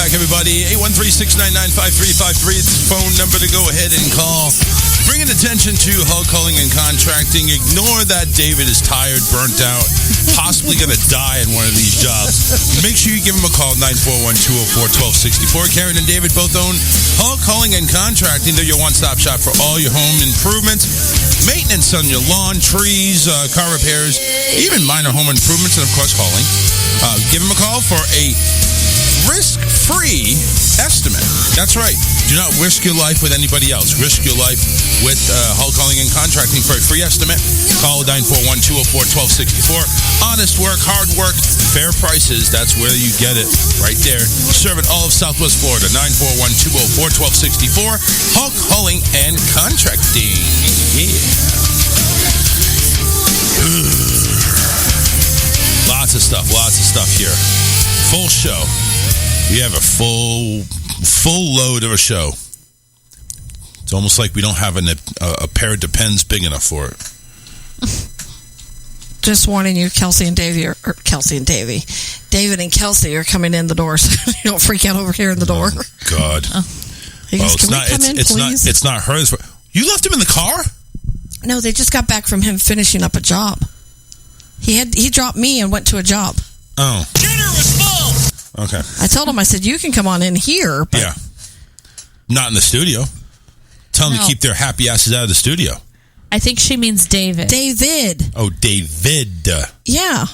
Everybody, 813-699-5353. It's the phone number to go ahead and call. Bringing attention to Hulk Culling and Contracting. Ignore that David is tired, burnt out, possibly going to die in one of these jobs. Make sure you give him a call, 941-204-1264. Karen and David both own Hulk Culling and Contracting. They're your one-stop shop for all your home improvements, maintenance on your lawn, trees, car repairs, even minor home improvements, and of course, hauling. Give him a call for a risk-free estimate. That's right. Do not risk your life with anybody else. Risk your life with Hulk Culling and Contracting for a free estimate. Call 941-204-1264. Honest work, hard work, fair prices. That's where you get it. Right there. Serving all of Southwest Florida. 941-204-1264. Hulk Culling and Contracting. Yeah. Lots of stuff here. Full show. We have a full load of a show. It's almost like we don't have a pair of Depends big enough for it. Just warning you, David and Kelsey are coming in the door, so you don't freak out over here in the door. Oh, God. He goes, can we come in, please? It's not hers. You left him in the car? No, they just got back from him finishing up a job. He dropped me and went to a job. Oh. Dinner was full. Okay. I told him, I said, you can come on in here. But yeah. Not in the studio. Tell them to keep their happy asses out of the studio. I think she means David. David. Oh, David. Yeah.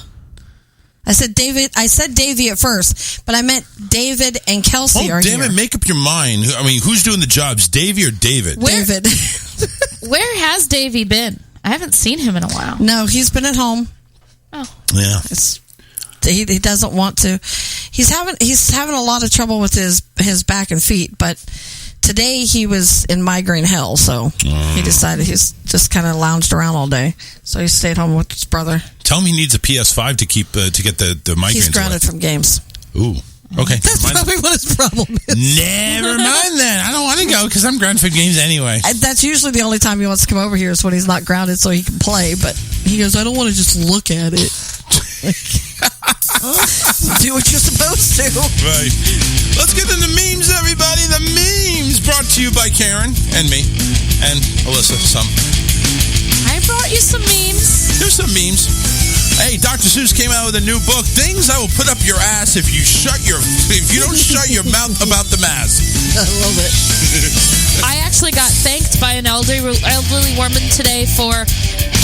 I said Davey at first, but I meant David and Kelsey are damn here. it, make up your mind. I mean, who's doing the jobs, Davey or David? David. Where has Davey been? I haven't seen him in a while. No, he's been at home. Oh. Yeah. He doesn't want to. He's having a lot of trouble with his back and feet, but today he was in migraine hell, so he decided he's just kind of lounged around all day. So he stayed home with his brother. Tell him he needs a PS5 to keep to get the migraines. He's grounded from games. Ooh. Okay. That's probably what his problem is. Never mind then. I don't want to go because I'm grounded from games anyway. That's usually the only time he wants to come over here is when he's not grounded so he can play. But he goes, I don't want to just look at it. Do what you're supposed to. Right. Let's get into memes, everybody. The memes brought to you by Karen and me and Alyssa. I brought you some memes. There's some memes. Hey, Dr. Seuss came out with a new book, Things I Will Put Up Your Ass If You Don't Shut Your Mouth About the Mask. I love it. I actually got thanked by an elderly woman today for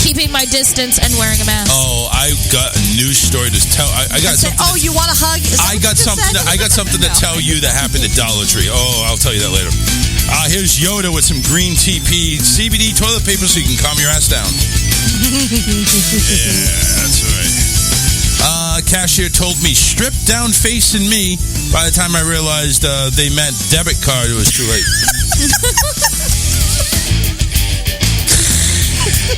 keeping my distance and wearing a mask. Oh, I got a news story to tell. I got something. Oh, you want a hug? I got something to tell you that happened at Dollar Tree. Oh, I'll tell you that later. Here's Yoda with some green TP CBD toilet paper so you can calm your ass down. Yeah, that's right. Cashier told me, strip down facing me. By the time I realized they meant debit card, it was too late.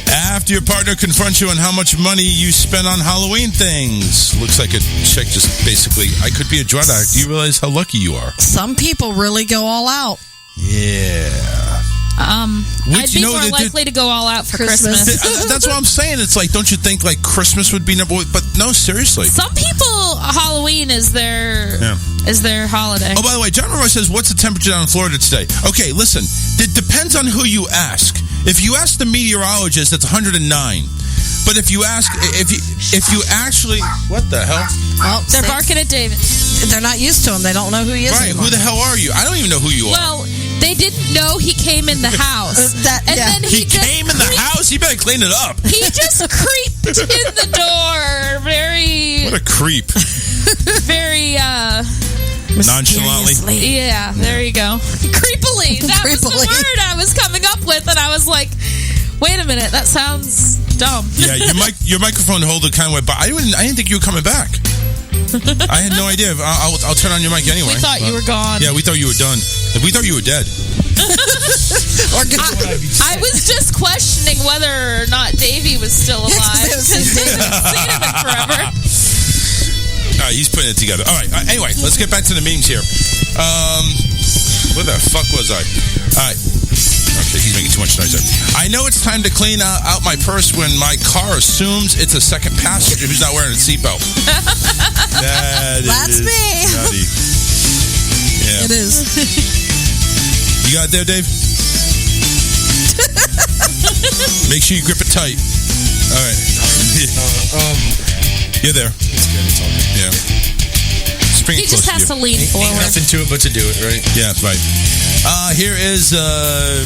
After your partner confronts you on how much money you spent on Halloween things. Looks like a chick just basically, I could be a drug addict. Do you realize how lucky you are? Some people really go all out. Yeah. I'd be more likely to go all out for Christmas. That's what I'm saying. It's like, don't you think like Christmas would be number one? But no, seriously. Some people, Halloween is their holiday. Oh, by the way, John Roy says, what's the temperature down in Florida today? Okay, listen. It depends on who you ask. If you ask the meteorologist, it's 109. But if you ask, if you actually, what the hell? Well, they're barking at David. They're not used to him. They don't know who he is. Right? Anymore. Who the hell are you? I don't even know who you are. Well, they didn't know he came in the house. Then he came in the house. You better clean it up. He just creeped in the door. What a creep. Very nonchalantly. Yeah, there you go. Creepily. That was the word I was coming up with, and I was like, wait a minute, that sounds dumb. Yeah, your microphone holder kind of went by. I didn't think you were coming back. I had no idea. I'll turn on your mic anyway. We thought you were gone. Yeah, we thought you were done. We thought you were dead. I was just questioning whether or not Davey was still alive. Because David hasn't seen him in forever. All right, he's putting it together. All right. Anyway, let's get back to the memes here. Where the fuck was I? All right. Okay, he's making too much noise there. I know it's time to clean out my purse when my car assumes it's a second passenger who's not wearing a seatbelt. That's me. Nutty. Yeah. It is. You got it there, Dave? Make sure you grip it tight. All right. You're there. It's good. It's all good. Yeah. Spring He just has to lean forward. Ain't nothing to it but to do it, right? Yeah, right. Here is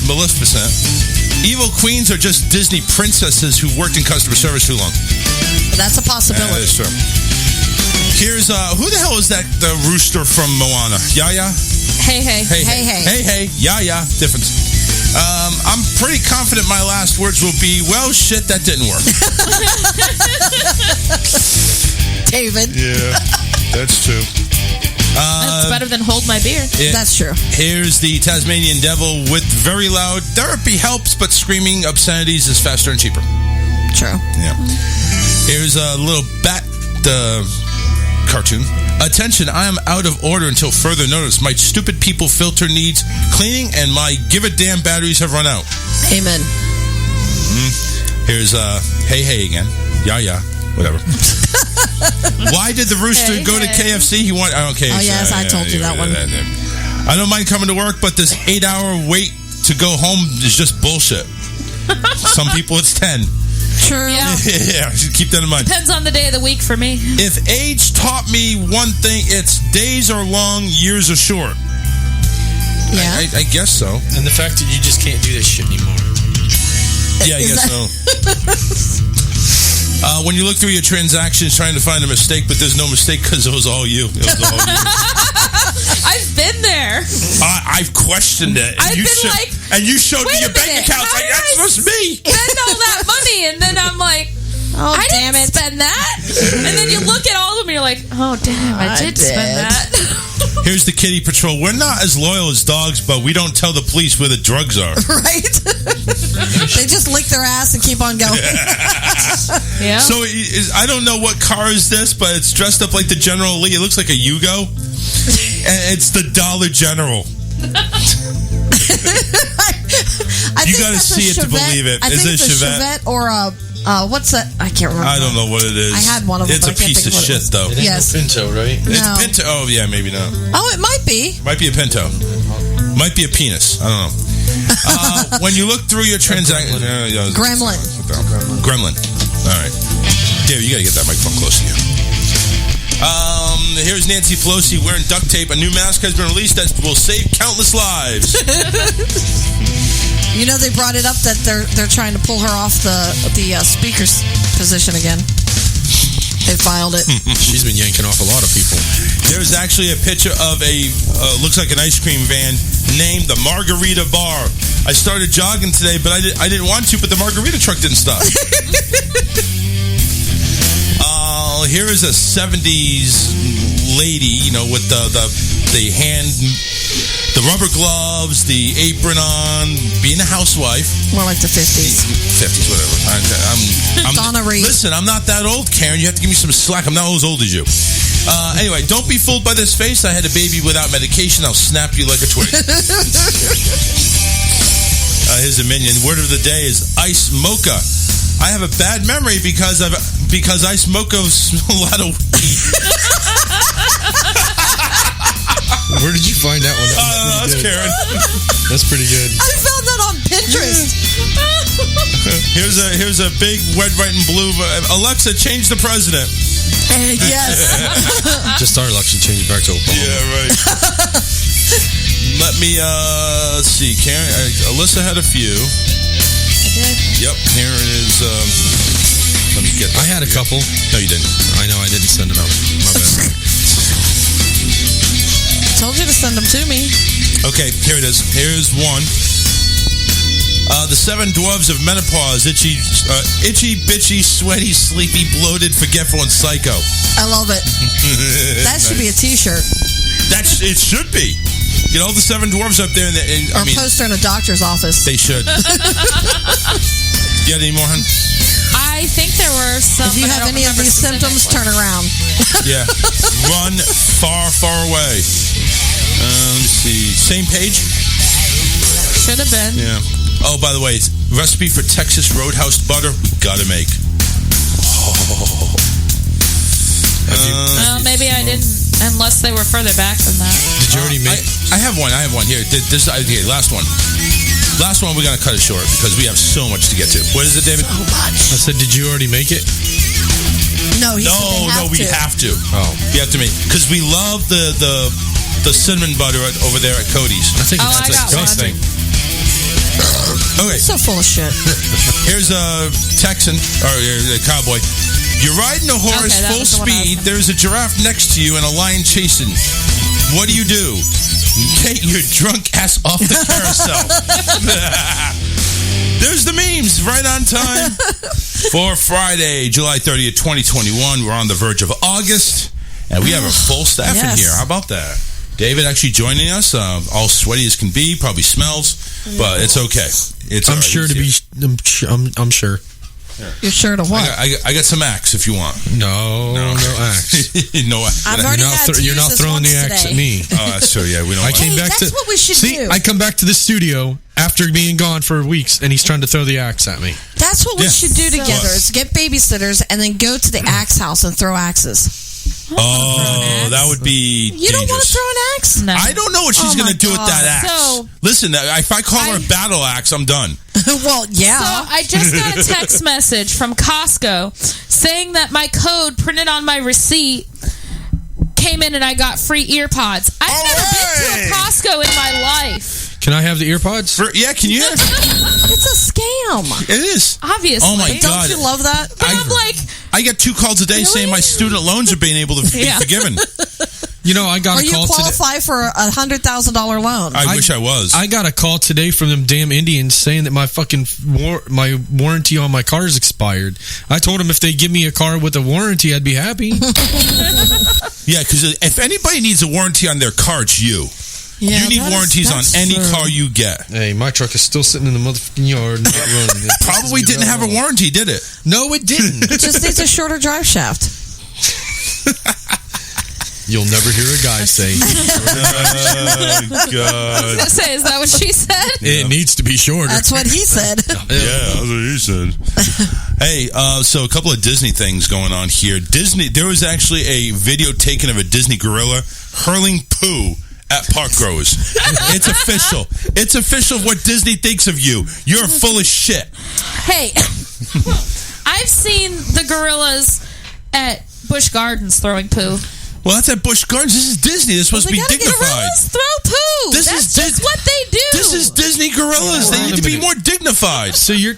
Maleficent. Evil queens are just Disney princesses who worked in customer service too long. That's a possibility. That is true. Here's, who the hell is that, the rooster from Moana? Yaya? Hey. Hey. Yaya. Difference. I'm pretty confident my last words will be, well, shit, that didn't work. David. Yeah, that's true. That's better than hold my beer. That's true. Here's the Tasmanian devil with very loud therapy helps, but screaming obscenities is faster and cheaper. True. Yeah. Here's a little bat cartoon. Attention, I am out of order until further notice. My stupid people filter needs cleaning and my give a damn batteries have run out. Amen. Here's hey again. Yeah. Whatever. Why did the rooster go to KFC? He wanted. Okay. Oh yes, I told you that one. I don't mind coming to work, but this 8-hour wait to go home is just bullshit. Some people it's 10. True. Yeah, keep that in mind. Depends on the day of the week for me. If age taught me one thing, it's days are long, years are short. Yeah. I guess so. And the fact that you just can't do this shit anymore. Yeah, I guess so. When you look through your transactions trying to find a mistake, but there's no mistake because it was all you. I've been there. I've questioned it. I've been like, and you showed me your bank account. How Like, that's just me. Spend all that money, and then I'm like, I didn't spend that. And then you look at all of them, and you're like, oh damn, I did spend that. Here's the kitty patrol. We're not as loyal as dogs, but we don't tell the police where the drugs are. Right? They just lick their ass and keep on going. Yeah. So I don't know what car is this, but it's dressed up like the General Lee. It looks like a Yugo. And it's the Dollar General. You got to see it to believe it. Is it a Chevette or a what's that? I can't remember. I don't know what it is. I had one of them. It's a piece of shit, though. It ain't Yes. no Pinto, right? It's No. Pinto. Oh yeah, maybe not. Oh, it might be. Might be a Pinto. Might be a penis. I don't know. When you look through your transactions, Gremlin. Gremlin. All right, Dave, you got to get that microphone close to you. Here's Nancy Pelosi wearing duct tape. A new mask has been released that will save countless lives. You know they brought it up that they're trying to pull her off the speaker's position again. They filed it. She's been yanking off a lot of people. There's actually a picture of a looks like an ice cream van named the Margarita Bar. I started jogging today, but I didn't want to. But the margarita truck didn't stop. Here is a 70s lady, with the rubber gloves, the apron on, being a housewife. More like the 50s. 50s, whatever. I'm Donna Reed. Listen, I'm not that old, Karen. You have to give me some slack. I'm not as old as you. Anyway, don't be fooled by this face. I had a baby without medication. I'll snap you like a twig. Here's a minion. Word of the day is ice mocha. I have a bad memory because ice mocha smell a lot of weed. Where did you find that one? That's Karen. That's pretty good. I found that on Pinterest. Here's a big red, white, and blue. Alexa, change the president. Yes. Just our election changed back to Obama. Yeah, right. Let me let's see. Karen, Alyssa had a few. Yep, here it is. Let me get that. I had a couple. No, you didn't. I know, I didn't send them out. My bad. Told you to send them to me. Okay, here it is. Here's one. The Seven Dwarves of Menopause. Itchy, bitchy, sweaty, sleepy, bloated, forgetful, and psycho. I love it. That should be a T-shirt. It should be. Get all the Seven Dwarves up there. Or a poster in a doctor's office. They should. You got any more, hun? I think there were some. If you have any of these symptoms, turn around. Yeah. Run far, far away. Let me see. Same page? Should have been. Yeah. Oh, by the way, recipe for Texas Roadhouse butter. Gotta make. Well, maybe I didn't, unless they were further back than that. Did you already make? I have one. Here. This okay, last one. Last one, we're going to cut it short because we have so much to get to. What is it, David? So much. I said, did you already make it? No, we have to. Oh. We have to make, because we love the cinnamon butter over there at Cody's. I think I got disgusting. Okay. So full of shit. Here's a Texan, or a cowboy. You're riding a horse Okay, that full was the one I was speed. thinking. There's a giraffe next to you and a lion chasing. What do? Get your drunk ass off the carousel. There's the memes, right on time. For Friday, July 30th, 2021. We're on the verge of August, and we have a full staff in Yes. here. How about that? David actually joining us, all sweaty as can be, probably smells, but it's okay. I'm sure to be. I'm sure. You're sure to what? I got some axe if you want. No axe. No axe. I've already had to You're use not this throwing once the axe today. at me. Oh, that's true. Yeah, we don't. I want came Hey, back that's to. what we should See, do. I come back to the studio after being gone for weeks, and he's trying to throw the axe at me. That's what we Yeah. should do together. Is get babysitters and then go to the axe house and throw axes. Oh, that would be You don't want to dangerous. throw an axe? No. I don't know what she's Oh, going my to do with that God. axe. So- Listen, if I call her a battle axe, I'm done. Well, yeah. So I just got a text message from Costco saying that my code printed on my receipt came in and I got free ear pods. I've never been to a Costco in my life. Can I have the ear pods? Yeah, can you? It's a scam. It is. Obviously. Oh, my God. Don't you love that? But I'm like, I get 2 calls a day saying my student loans are being able to be Yeah. forgiven. You know, I got Or a you call today. qualify for a $100,000 loan. I wish I was. I got a call today from them damn Indians saying that my fucking my warranty on my car is expired. I told them if they give me a car with a warranty, I'd be happy. Yeah, because if anybody needs a warranty on their car, it's you. Yeah, You need warranties on any true. car you get. Hey, my truck is still sitting in the motherfucking yard, not running. It Probably pisses me didn't have a off. warranty, did it? No, it didn't. It just needs a shorter drive shaft. You'll never hear a guy say Oh, I was God. going to say, is that what she said? it needs to be shorter. That's what he said. Yeah, that's what he said. Hey, so a couple of Disney things going on here. There was actually a video taken of a Disney gorilla hurling poo at park growers. It's official. It's official what Disney thinks of you. You're full of shit. Hey, I've seen the gorillas at Busch Gardens throwing poo. Well, that's at Busch Gardens. This is Disney. They're supposed to be dignified. Gorillas throw poo. This That's is just what they do. This is Disney gorillas. They Wait need a to be minute. more dignified. So you're...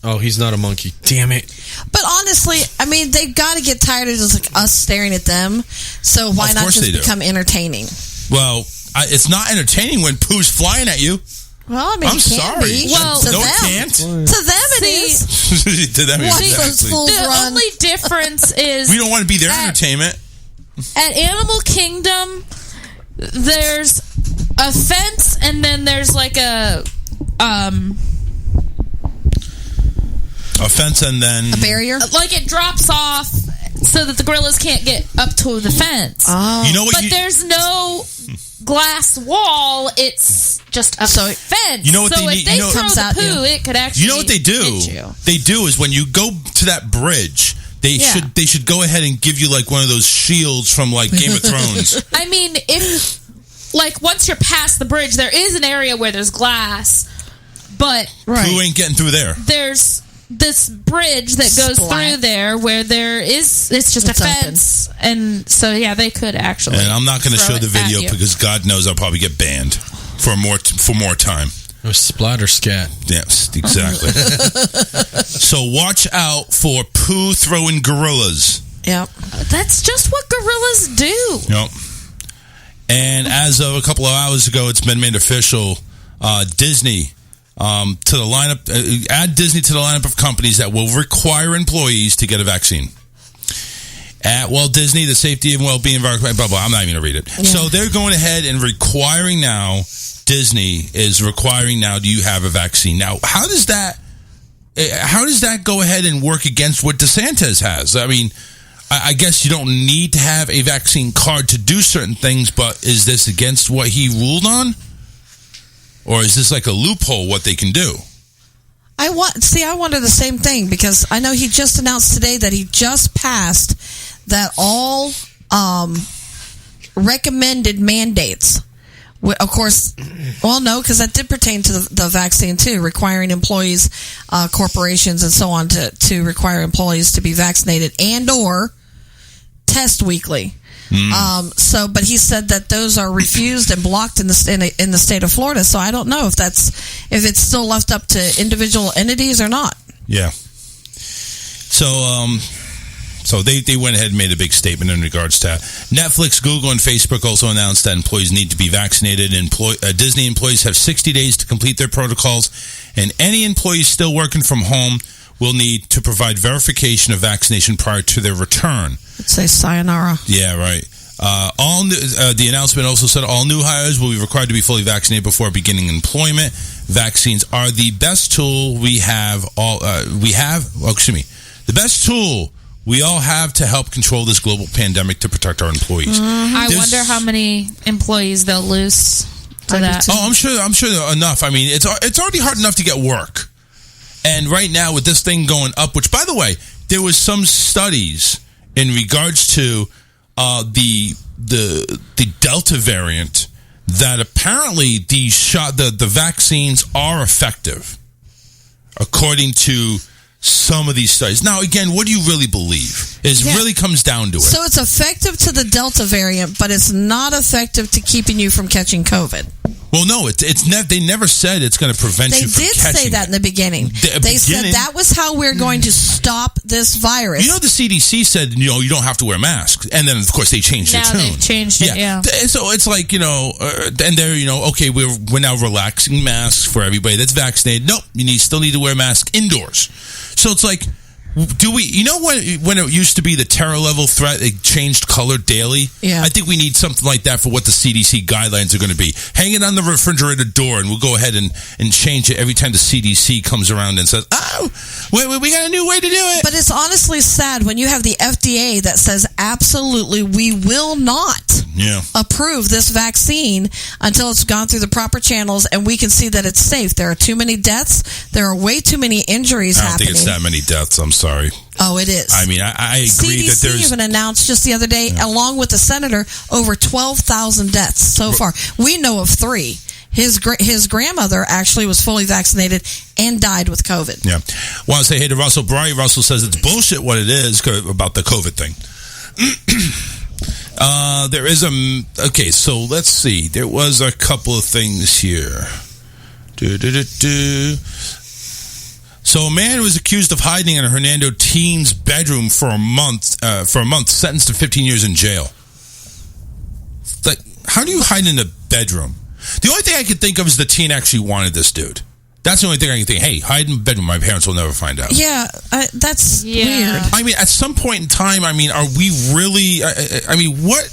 Oh, he's not a monkey. Damn it. But honestly, I mean, they've got to get tired of just like us staring at them. So why Of not course just they do. become entertaining? Well, it's not entertaining when poo's flying at you. Well, I mean, I'm it can sorry. be. Well, to no, them. it can't. To them it is. To them, Watch those exactly. fools The run. only difference is We don't want to be their At- entertainment. at Animal Kingdom, there's a fence and then there's like a fence and then A barrier? like it drops off so that the gorillas can't get up to the fence. You know what? But there's no glass wall. It's just a fence. You know what so they if need- they you know- throw Comes the at poo, you. it could actually. You know what they do? hit you. They do is when you go to that bridge, they should go ahead and give you like one of those shields from like Game of Thrones. I mean, if like once you're past the bridge, there is an area where there's glass, but Who ain't getting through there? there's this bridge that goes Splat. through there where it's just It's a open. fence, and so yeah, they could actually. And I'm not going to throw show the it at video you. because God knows I'll probably get banned for more time. It was splatter scat. Yes, exactly. So watch out for poo throwing gorillas. Yep. That's just what gorillas do. Yep. And as of a couple of hours ago, it's been made official. Disney to the lineup. Add Disney to the lineup of companies that will require employees to get a vaccine. At Walt Disney, the safety and well-being environment, blah, blah. I'm not even going to read it. Yeah. So they're going ahead and requiring now, Disney is requiring now, do you have a vaccine? Now, how does that go ahead and work against what DeSantis has? I mean, I guess you don't need to have a vaccine card to do certain things, but is this against what he ruled on? Or is this like a loophole, what they can do? I wonder the same thing, because I know he just announced today that he just passed that all recommended mandates, of course, well, no, because that did pertain to the vaccine too, requiring employees, corporations, and so on to require employees to be vaccinated and or test weekly. But he said that those are refused and blocked in the state of Florida. So I don't know if it's still left up to individual entities or not. Yeah. So they went ahead and made a big statement in regards to that. Netflix, Google, and Facebook also announced that employees need to be vaccinated. Disney employees have 60 days to complete their protocols, and any employees still working from home will need to provide verification of vaccination prior to their return. Let's say sayonara. Yeah, right. The announcement also said all new hires will be required to be fully vaccinated before beginning employment. Vaccines are the best tool the best tool we all have to help control this global pandemic to protect our employees. I wonder how many employees they'll lose to that. Oh, I'm sure enough. I mean, it's already hard enough to get work. And right now with this thing going up, which, by the way, there was some studies in regards to the Delta variant that apparently the vaccines are effective, according to some of these studies. Now, again, what do you really believe? It really comes down to it. So it's effective to the Delta variant, but it's not effective to keeping you from catching COVID. Well, no, they never said it's going to prevent you from catching it. They did say that in the beginning. They said that was how we're going to stop this virus. You know, the CDC said, you don't have to wear masks. And then, of course, they changed their tune. Now they've changed it, yeah. So it's like, and they're, okay, we're now relaxing masks for everybody that's vaccinated. Nope, you still need to wear a mask indoors. So it's like, do we, when it used to be the terror level threat, it changed color daily? Yeah. I think we need something like that for what the CDC guidelines are going to be. Hang it on the refrigerator door, and we'll go ahead and change it every time the CDC comes around and says, we got a new way to do it. But it's honestly sad when you have the FDA that says, absolutely, we will not approve this vaccine until it's gone through the proper channels and we can see that it's safe. There are too many deaths. There are way too many injuries happening. I don't think it's that many deaths. I'm sorry. Oh, it is. I mean, I agree CDC that there's... even announced just the other day, along with the senator, over 12,000 deaths so far. We know of 3. His grandmother actually was fully vaccinated and died with COVID. Yeah. Want to say hey to Russell. Brian Russell says it's bullshit what it is about the COVID thing. There is okay, so let's see. There was a couple of things here. So a man was accused of hiding in a Hernando teen's bedroom for a month, sentenced to 15 years in jail. Like, how do you hide in a bedroom? The only thing I could think of is the teen actually wanted this dude. That's the only thing I can think. Hey, hide in the bedroom. My parents will never find out. Yeah, that's weird. I mean, at some point in time, are we really... what...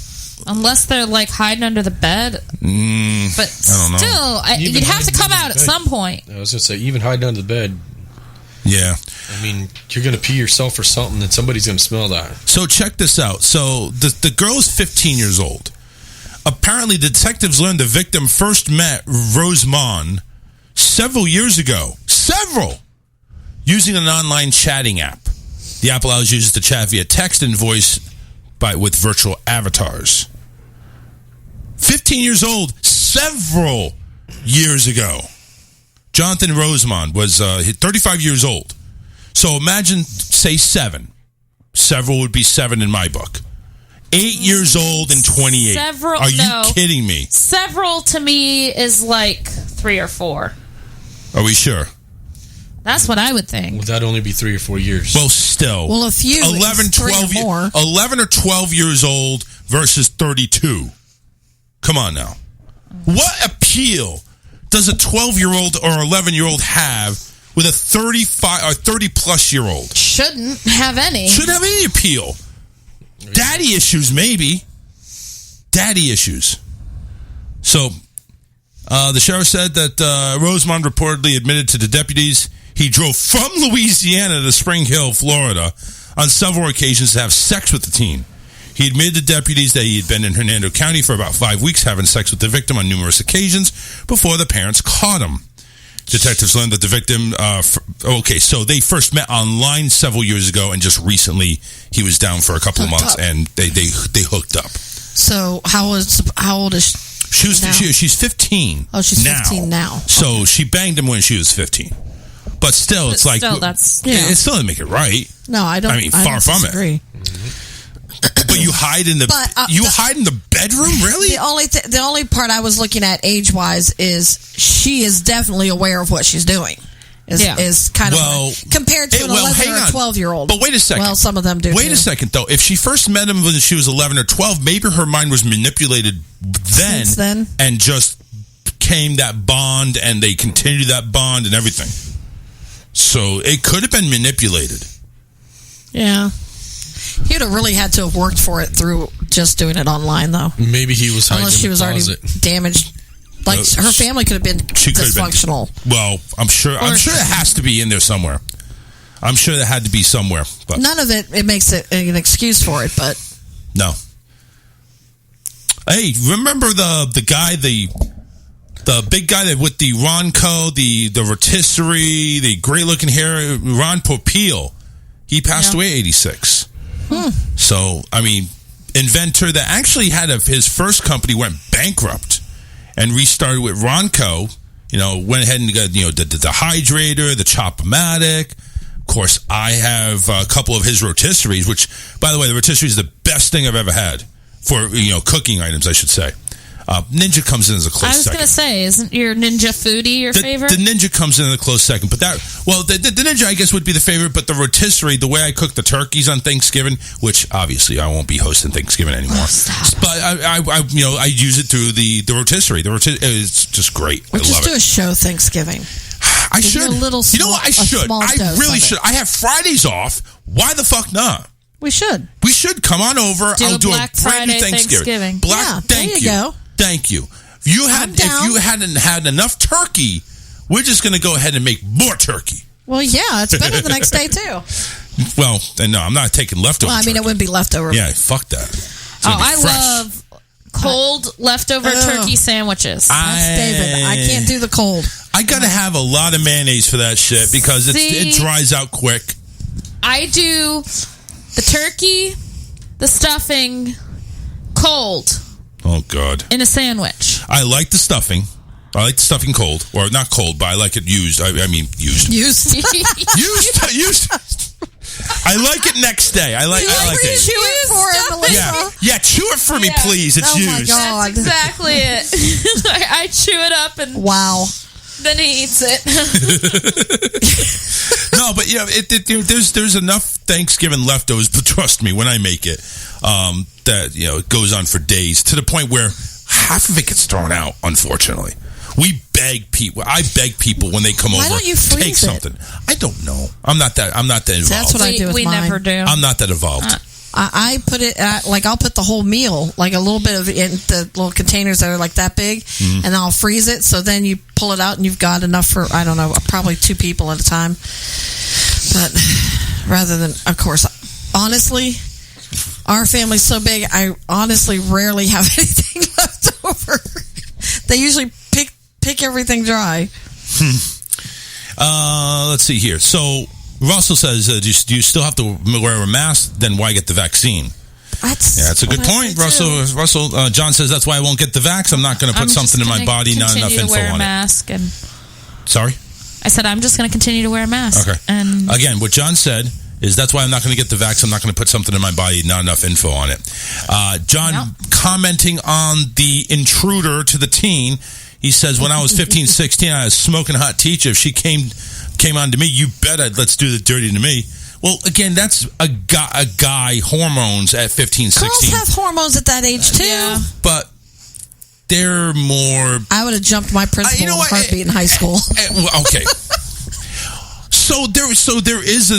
Unless they're like hiding under the bed. But still, you'd have to come out at some point. I was going to say, even hiding under the bed. Yeah. I mean, you're going to pee yourself or something, and somebody's going to smell that. So check this out. So the girl is 15 years old. Apparently, detectives learned the victim first met Rosemond several years ago. Using an online chatting app. The app allows users to chat via text and voice with virtual avatars. 15 years old, several years ago. Jonathan Rosemond was 35 years old. So imagine, say 7. Several would be 7 in my book. 8 years old and 28. Are you kidding me? Several to me is like 3 or 4. Are we sure? That's what I would think. Would that only be 3 or 4 years? Well, still. Well, a few 11, 12 or more. 11 or 12 years old versus 32. Come on now. What appeal does a 12-year-old or 11-year-old have with a 35 or 30-plus-year-old? Shouldn't have any. Shouldn't have any appeal. Daddy issues, maybe. Daddy issues. So, the sheriff said that Rosemond reportedly admitted to the deputies he drove from Louisiana to Spring Hill, Florida, on several occasions to have sex with the teen. He admitted to deputies that he had been in Hernando County for about 5 weeks having sex with the victim on numerous occasions before the parents caught him. Detectives learned that the victim... so they first met online several years ago, and just recently he was down for a couple of months, and they hooked up. So how old is she? She's 15. Oh, she's 15 now. So she banged him when she was 15. But still, it's like... It still doesn't make it right. No, I don't. I mean, far from it. But you hide in the hide in the bedroom, really? The only part I was looking at age wise is she is definitely aware of what she's doing. Is kind of compared to an 11 or 12-year-old. But wait a second. Well, some of them do. Wait a second, though. If she first met him when she was 11 or 12, maybe her mind was manipulated then and just came that bond, and they continued that bond and everything. So it could have been manipulated. Yeah. He would have really had to have worked for it through just doing it online, though. Maybe he was hiding unless she was already damaged. Like her family could have been dysfunctional. Well, I'm sure it has to be in there somewhere. I'm sure there had to be somewhere. But none of it makes it an excuse for it, but no. Hey, remember the guy, the big guy that with the Ronco, the rotisserie, the great looking hair, Ron Popeil? He passed away at 86. So, I mean, inventor that actually had his first company went bankrupt and restarted with Ronco. Went ahead and got the hydrator, the Chop-O-Matic. Of course, I have a couple of his rotisseries, which, by the way, the rotisserie is the best thing I've ever had for cooking items, I should say. Ninja comes in as a close second. I was going to say, isn't your Ninja Foodie your favorite? The Ninja comes in a close second. But the Ninja, I guess, would be the favorite. But the rotisserie, the way I cook the turkeys on Thanksgiving, which obviously I won't be hosting Thanksgiving anymore. But I use it through the rotisserie. It's just great. We'll just do a show Thanksgiving. I should. You know what? I should. I really should. I have Fridays off. Why the fuck not? We should. We should. Come on over. I'll do a brand new Thanksgiving. Thank you. Go. Thank you. If you hadn't had enough turkey, we're just going to go ahead and make more turkey. Well, yeah, it's better the next day too. Well, no, I'm not taking leftover. Well, I mean, turkey. It wouldn't be leftover. Yeah, fuck that. I love cold leftover turkey sandwiches. That's David. I can't do the cold. I got to have a lot of mayonnaise for that shit because it dries out quick. I do the turkey, the stuffing, cold. Oh, God. In a sandwich. I like the stuffing. I like the stuffing cold. Or not cold, but I like it used. I mean, used. Used? Used. I like it next day. I like it. Chew it for him, Melissa. Yeah, chew it for me, please. It's used. Oh, my God. That's exactly it. I chew it up and... Wow. Then he eats it. No, but there's enough Thanksgiving leftovers, but trust me, when I make it, that it goes on for days to the point where half of it gets thrown out. Unfortunately, I beg people when they come over. Why don't you freeze take something? I don't know. I'm not that involved. That's what I do with mine. We never do. I'm not that involved. I put it I'll put the whole meal, like a little bit of it in the little containers that are like that big, and I'll freeze it. So then you pull it out and you've got enough for, I don't know, probably 2 people at a time. But rather than, of course, honestly, our family's so big, I honestly rarely have anything left over. They usually pick everything dry. Let's see here. So Russell says, do you still have to wear a mask? Then why get the vaccine? That's a good point, Russell. John says that's why I won't get the vax. I'm not going to put something in my body, not enough info on mask it. Sorry? I said I'm just going to continue to wear a mask. Okay. And again, what John said is that's why I'm not going to get the vax. I'm not going to put something in my body, not enough info on it. John commenting on the intruder to the teen. He says, when I was 15, 16, I was a smoking hot teacher. If she came on to me, you bet let's do the dirty to me. Well, again, that's a guy hormones at 15, 16. Girls have hormones at that age, too. Yeah. But they're more. I would have jumped my principal in a heartbeat in high school. Okay. So there is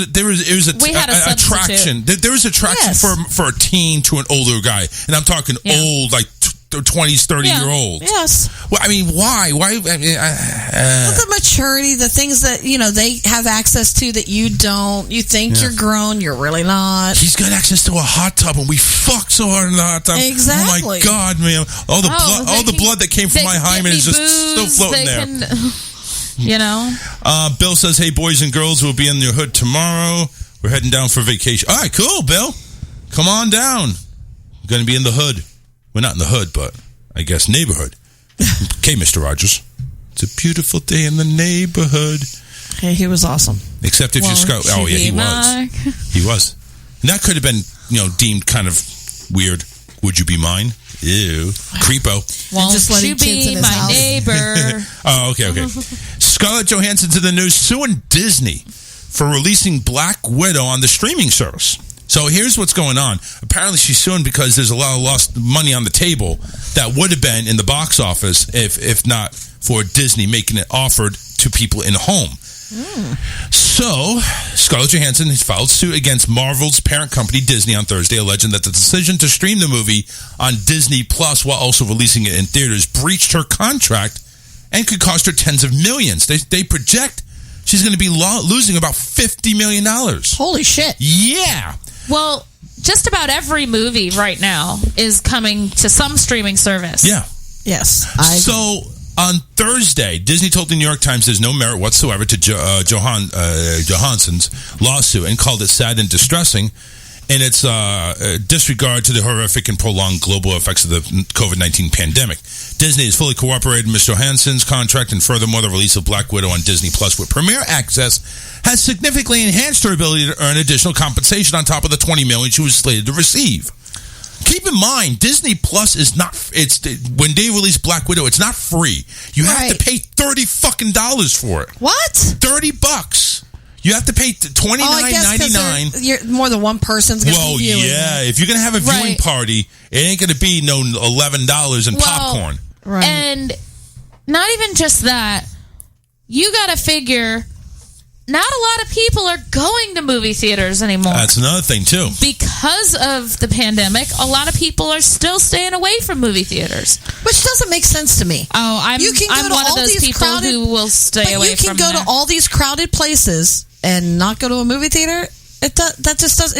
attraction. There is attraction for a teen to an older guy, and I'm talking old, like 20s, 30-year-olds. Yes. Well, I mean, why? Why? I mean, the maturity, the things that they have access to that you don't. You think you're grown, you're really not. He's got access to a hot tub, and we fucked so hard in the hot tub. Exactly. Oh my God, man! All the blood that came from my hymen is just still floating there. Bill says, "Hey, boys and girls, we'll be in your hood tomorrow. We're heading down for vacation." All right, cool, Bill. Come on down. We're going to be in the hood. We're not in the hood, but I guess neighborhood. Okay, Mr. Rogers. It's a beautiful day in the neighborhood. Hey, he was awesome. Except if you're Scott. Oh, yeah, he was. He was. And that could have been, deemed kind of weird. Would you be mine? Ew. Creepo. Won't just you be my neighbor? Oh, okay. Scarlett Johansson to the news suing Disney for releasing Black Widow on the streaming service. So here's what's going on. Apparently she's suing because there's a lot of lost money on the table that would have been in the box office if not for Disney making it offered to people in home. So Scarlett Johansson has filed suit against Marvel's parent company Disney on Thursday, alleging that the decision to stream the movie on Disney Plus while also releasing it in theaters breached her contract and could cost her tens of millions. They project she's going to be losing about $50 million. Holy shit. Yeah. Well, just about every movie right now is coming to some streaming service. Yeah. Yes. So on Thursday, Disney told the New York Times there's no merit whatsoever to Johansson's lawsuit and called it sad and distressing in its disregard to the horrific and prolonged global effects of the COVID-19 pandemic. Disney has fully cooperated in Ms. Johansson's contract, and furthermore, the release of Black Widow on Disney Plus with Premier Access has significantly enhanced her ability to earn additional compensation on top of the $20 million she was slated to receive. Keep in mind, Disney Plus is not. When they release Black Widow, it's not free. You have to pay $30 fucking for it. What? $30. You have to pay $29.99. You're more than one person's going to be viewing. Well, yeah. If you're going to have a viewing party, it ain't going to be no $11 in popcorn. Right. And not even just that. You got to figure, not a lot of people are going to movie theaters anymore. That's another thing, too. Because of the pandemic, a lot of people are still staying away from movie theaters. Which doesn't make sense to me. Oh, I'm one of those people who will stay away from you can go to all these crowded places and not go to a movie theater. It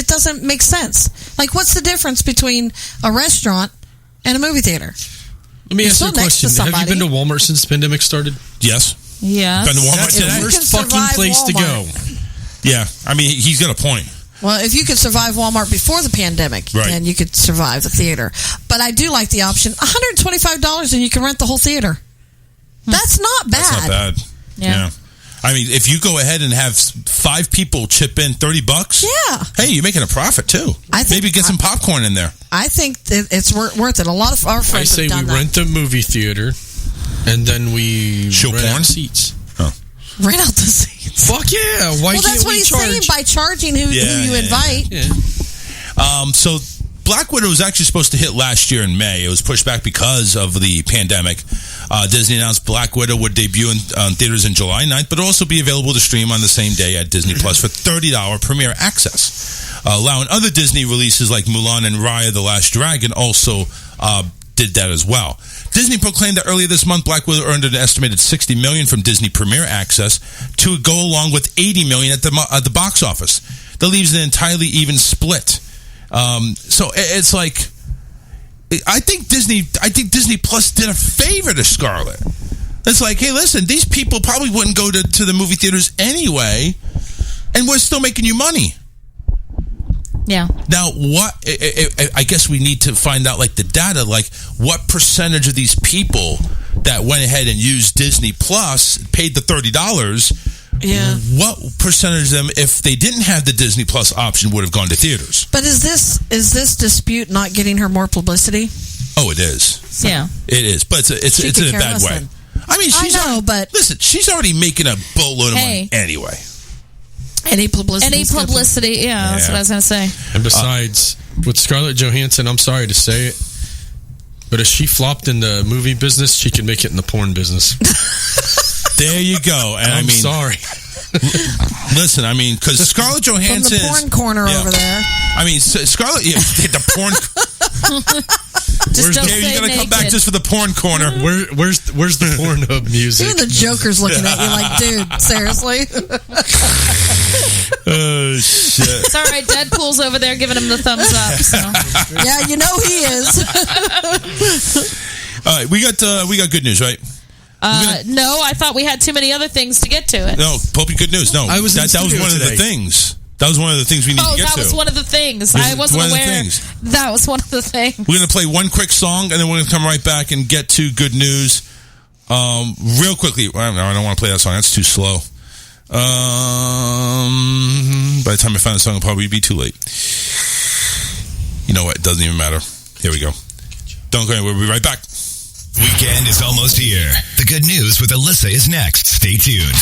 doesn't make sense. Like, what's the difference between a restaurant and a movie theater? Let me ask you a question. Have you been to Walmart since the pandemic started? Yes. Yeah. Been to Walmart That's the worst fucking place to go. Yeah. I mean, he's got a point. Well, if you could survive Walmart before the pandemic, then you could survive the theater. But I do like the option, $125 and you can rent the whole theater. That's not bad. That's not bad. Yeah. I mean, if you go ahead and have 5 people chip in $30, hey, you're making a profit too. Maybe get some popcorn in there. I think it's worth it. A lot of our friends have done that. I say we rent the movie theater, and then we rent out seats. Rent out the seats. Fuck yeah! Why that's what he's saying by charging who you invite. Yeah. So Black Widow was actually supposed to hit last year in May. It was pushed back because of the pandemic. Disney announced Black Widow would debut in theaters in July 9th, but also be available to stream on the same day at Disney Plus for $30 Premier Access. Allowing other Disney releases like Mulan and Raya the Last Dragon also did that as well. Disney proclaimed that earlier this month, Black Widow earned an estimated $60 million from Disney Premier Access to go along with $80 million at the box office. That leaves an entirely even split. So it's like, I think Disney Plus did a favor to Scarlett. It's like, hey, listen, these people probably wouldn't go to the movie theaters anyway, and we're still making you money. Yeah. Now, what? I guess we need to find out, like, the data, like, what percentage of these people that went ahead and used Disney Plus paid the $30? Yeah. What percentage of them, if they didn't have the Disney Plus option, would have gone to theaters? But is this dispute not getting her more publicity? Oh, it is. Yeah. It is, but it's in a bad way. Then. I mean, listen, she's already making a boatload of money anyway. Any publicity. That's what I was going to say. And besides, with Scarlett Johansson, I'm sorry to say it, But if she flopped in the movie business, she can make it in the porn business. There you go. And I'm sorry. Listen, I mean, because Scarlett Johansson from the porn corner over there. I mean, Scarlett, the porn. Just don't You're say gonna come back naked. just for the porn corner. Where's the Pornhub music? Even the Joker's looking at you like, dude, seriously? Oh shit! It's all right. Deadpool's over there giving him the thumbs up. So. Yeah, you know he is. All right, we got good news, right? No, I thought we had too many other things to get to it. No, Popey, good news. No, I was that was one of the things. That was one of the things we need to get to. Oh, that was one of the things. I wasn't aware. That was one of the things. We're going to play one quick song, and then we're going to come right back and get to good news. Real quickly. I don't want to play that song. That's too slow. By the time I find the song, it'll probably be too late. You know what? It doesn't even matter. Here we go. Don't go anywhere. We'll be right back. Weekend is almost here. The good news with Alyssa is next. Stay tuned.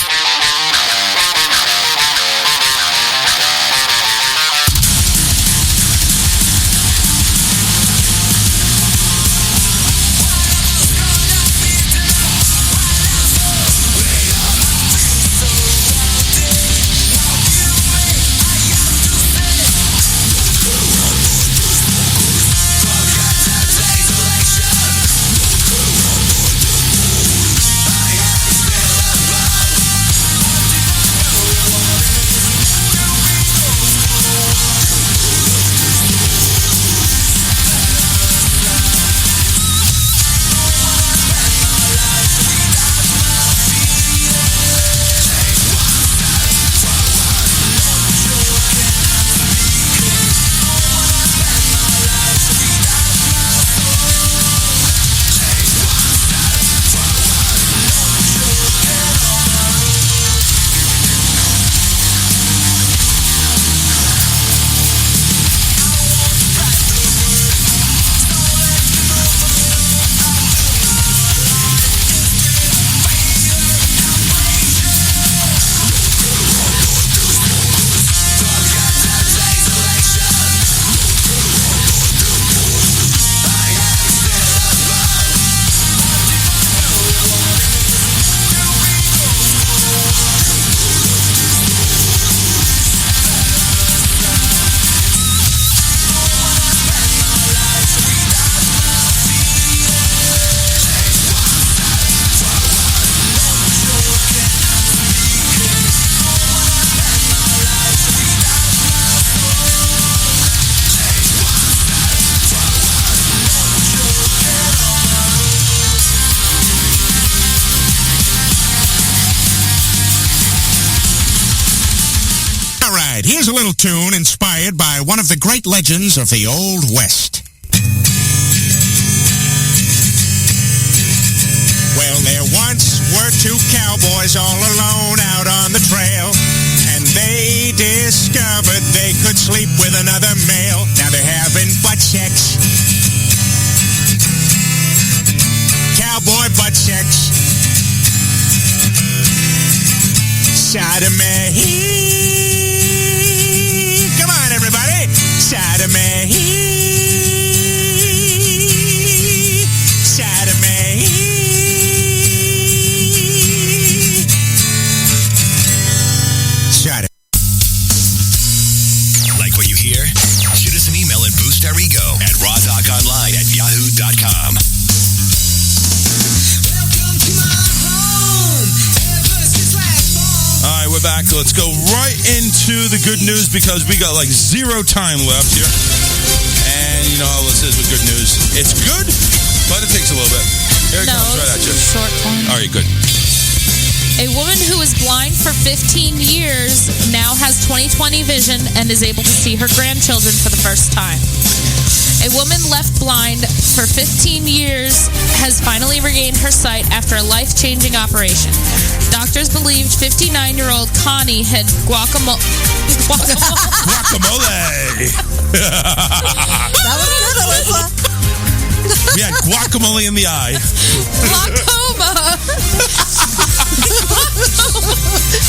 Here's a little tune inspired by one of the great legends of the Old West. Well, there once were two cowboys all alone out on the trail, and they discovered they could sleep with another male. Now they're having butt sex. Cowboy butt sex. Sodomy. Come on, everybody. Sodomy. Sodomy. Sodomy. Like what you hear? Shoot us an email and boost our ego at rawtalkonline@yahoo.com. Welcome to my home. Ever since last fall. All right, we're back. Let's go right into the good news because we got like zero time left here. And you know how this is with good news. It's good, but it takes a little bit. Here it comes right at you. Short one. All right, good. A woman who was blind for 15 years now has 20/20 vision and is able to see her grandchildren for the first time. A woman left blind for 15 years has finally regained her sight after a life-changing operation. Doctors believed 59-year-old Connie had guacamole. Guacamole. That was good, Alyssa. We had guacamole in the eye. Glaucoma.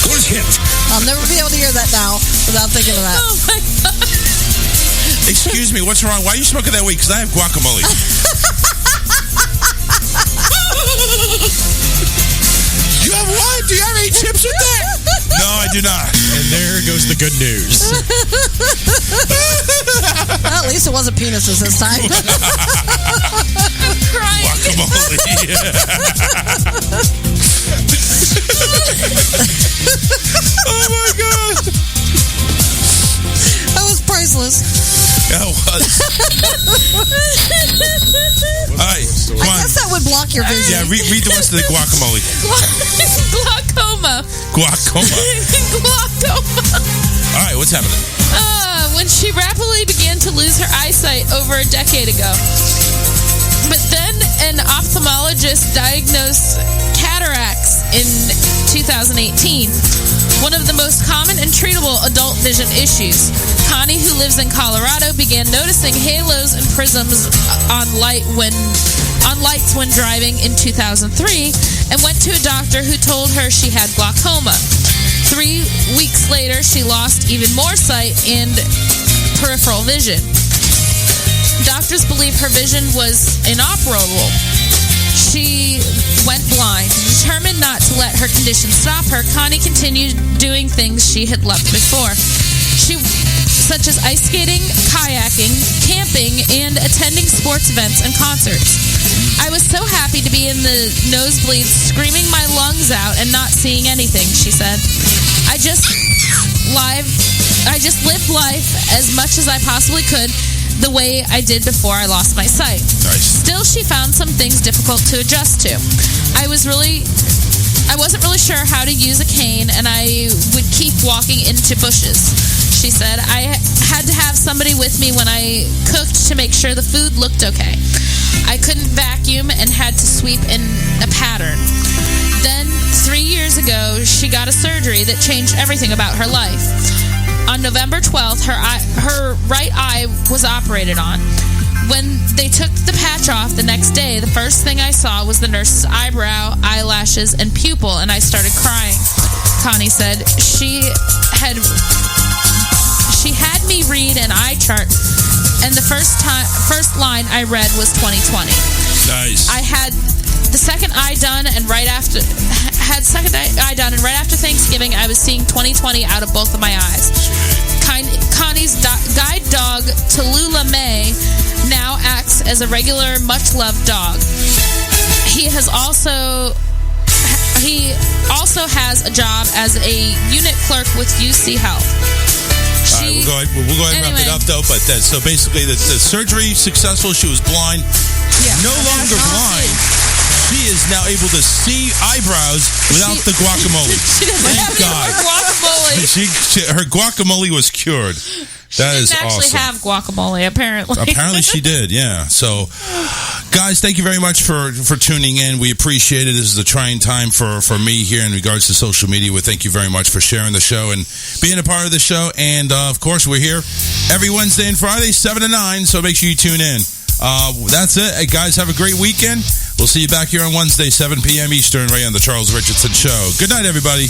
Bullshit. I'll never be able to hear that now without thinking of that. Oh my God. Excuse me, what's wrong? Why are you smoking that weed? Because I have guacamole. Do you have any tips with that? No, I do not. And there goes the good news. Well, at least it wasn't penises this time. I'm crying. Guacamole. Oh my god. That was priceless. That was. All right, come I on. guess that would block your vision. Yeah, read the rest of the guacamole. Glaucoma. Guacamole. Glaucoma. All right, what's happening? When she rapidly began to lose her eyesight over a decade ago. But then an ophthalmologist diagnosed cataracts in 2018, one of the most common and treatable adult vision issues. Connie, who lives in Colorado, began noticing halos and prisms on lights when driving in 2003 and went to a doctor who told her she had glaucoma. 3 weeks later, she lost even more sight and peripheral vision. Doctors believe her vision was inoperable. She went blind. Determined not to let her condition stop her, Connie continued doing things she had loved before, such as ice skating, kayaking, camping, and attending sports events and concerts. I was so happy to be in the nosebleeds, screaming my lungs out and not seeing anything, she said. I just lived life as much as I possibly could, the way I did before I lost my sight. Nice. Still, she found some things difficult to adjust to. I wasn't really sure how to use a cane, and I would keep walking into bushes. She said, I had to have somebody with me when I cooked to make sure the food looked okay. I couldn't vacuum and had to sweep in a pattern. Then, 3 years ago, she got a surgery that changed everything about her life. On November 12th, her right eye was operated on. When they took the patch off the next day, the first thing I saw was the nurse's eyebrow, eyelashes, and pupil, and I started crying. Connie said she had me read an eye chart, and the first line I read was 2020. Nice. I had the second eye done, and right after Thanksgiving, I was seeing 2020 out of both of my eyes. Connie's guide dog, Tallulah May, now acts as a regular, much-loved dog. He also has a job as a unit clerk with UC Health. All right, we'll go ahead and wrap it up, though. But so basically, the surgery successful. She was blind. Yeah. No longer blind. She is now able to see eyebrows without the guacamole. She doesn't Thank have God. any more guacamole. Her guacamole was cured. That is She didn't actually awesome. have guacamole, apparently. Apparently she did, yeah. So, guys, thank you very much for tuning in. We appreciate it. This is a trying time for me here in regards to social media. We thank you very much for sharing the show and being a part of the show. And, of course, we're here every Wednesday and Friday, 7 to 9, so make sure you tune in. That's it. Hey, guys, have a great weekend. We'll see you back here on Wednesday, 7 p.m. Eastern, right on the Charles Richardson Show. Good night, everybody.